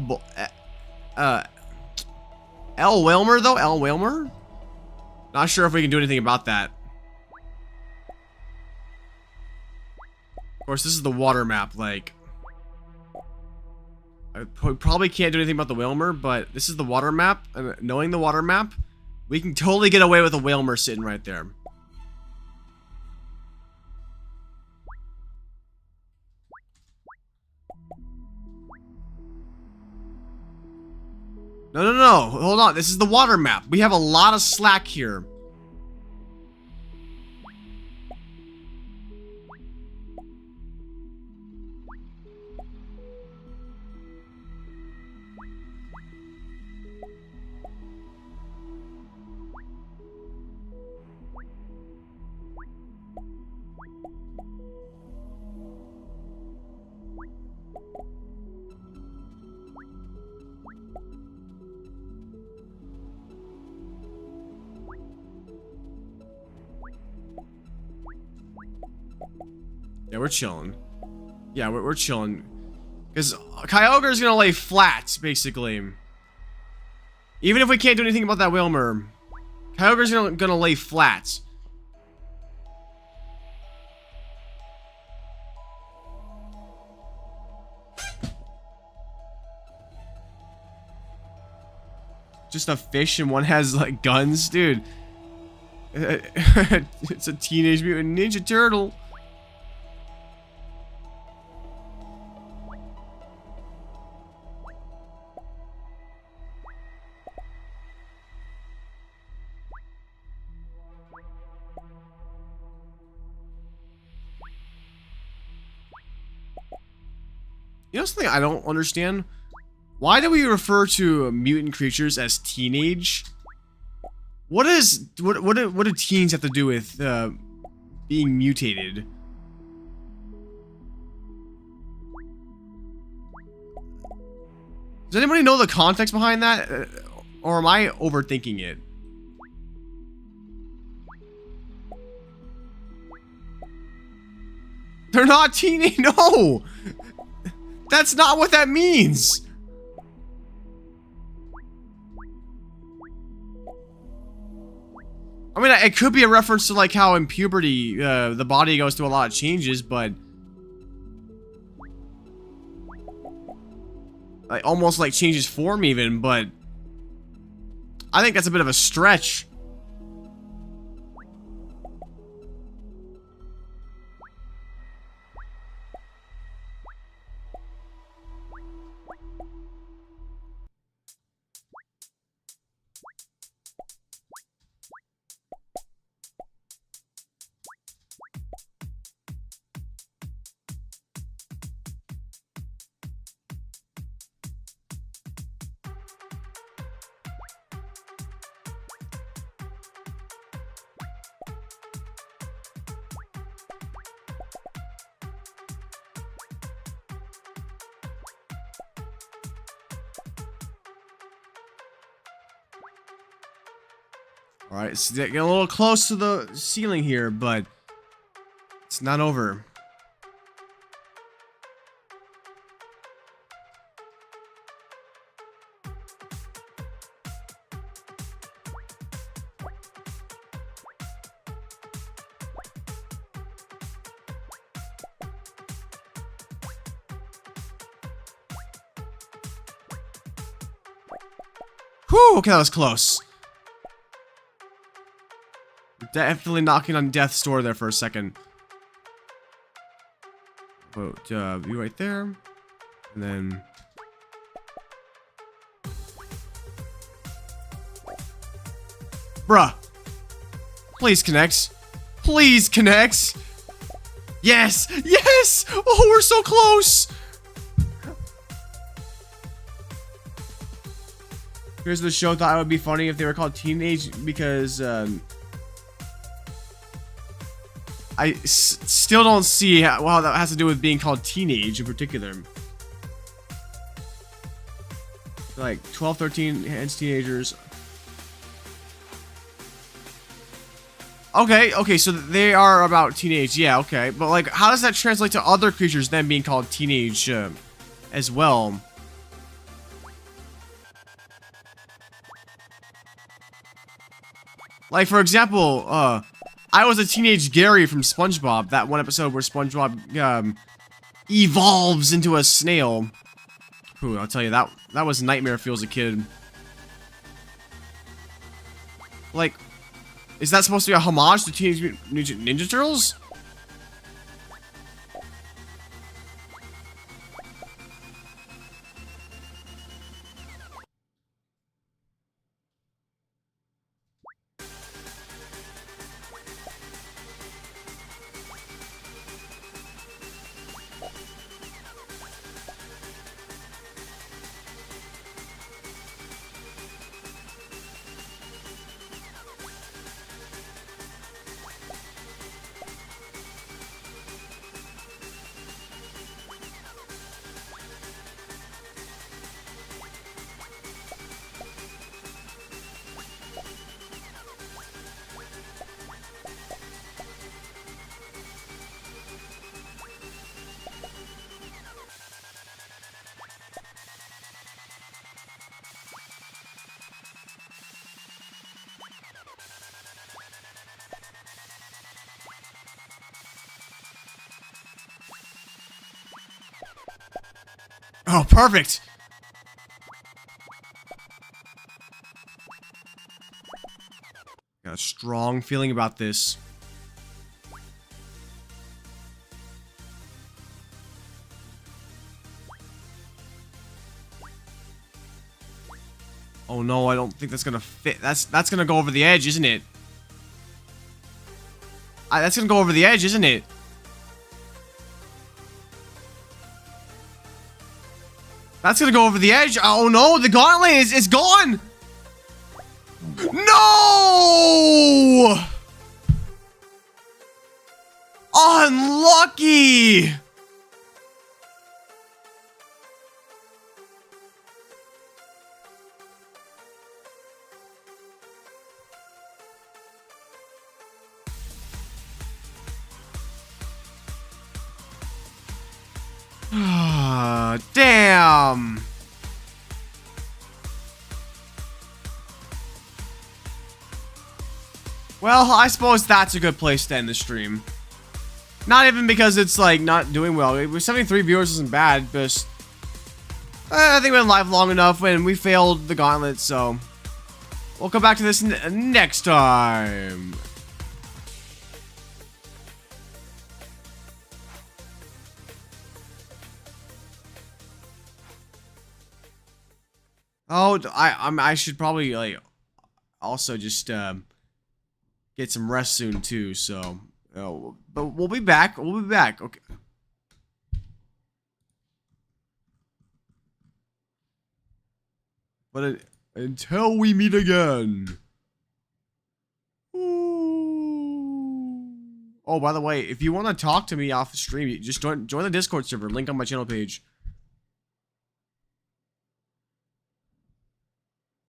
Wilmer though? L. Wilmer? Not sure if we can do anything about that. Of course, this is the water map, like... I probably can't do anything about the Wilmer, but this is the water map, and knowing the water map, we can totally get away with a Wilmer sitting right there. No, hold on, this is the water map. We have a lot of slack here. Yeah, we're chilling. Yeah, we're chilling. Because Kyogre's gonna lay flat, basically. Even if we can't do anything about that Wilmer, Kyogre's gonna lay flat. Just a fish and one has, like, guns? Dude. It's a Teenage Mutant Ninja Turtle. You know something I don't understand? Why do we refer to mutant creatures as teenage? What do teens have to do with being mutated? Does anybody know the context behind that? Or am I overthinking it? They're not teenage. No! That's not what that means! I mean, it could be a reference to like how in puberty, the body goes through a lot of changes, but like almost like changes form even, but I think that's a bit of a stretch. Alright, it's getting a little close to the ceiling here, but it's not over. Whew, okay, that was close. Definitely knocking on death's door there for a second. But, you right there. And then... Bruh. Please connect. Please connect. Yes! Yes! Oh, we're so close! Here's the show. Thought it would be funny if they were called Teenage because, I still don't see how that has to do with being called teenage in particular. Like 12, 13, hence teenagers. Okay, so they are about teenage, yeah, okay. But like, how does that translate to other creatures then being called teenage as well? Like, for example, I was a teenage Gary from SpongeBob. That one episode where SpongeBob evolves into a snail. Ooh, I'll tell you, that was nightmare fuel as a kid. Like, is that supposed to be a homage to Teenage Mutant Ninja Turtles? Oh, perfect! Got a strong feeling about this. Oh no, I don't think that's gonna fit. That's gonna go over the edge, isn't it? That's gonna go over the edge, isn't it? That's gonna go over the edge. Oh no, the gauntlet is gone! No! Unlucky! Well, I suppose that's a good place to end the stream. Not even because it's like not doing well. 73 viewers isn't bad, but I think we went live long enough when we failed the gauntlet, so we'll come back to this next time. Oh, I should probably like also just get some rest soon too. So, but we'll be back. We'll be back. Okay. But until we meet again. Ooh. Oh, by the way, if you want to talk to me off the stream, just join the Discord server. Link on my channel page.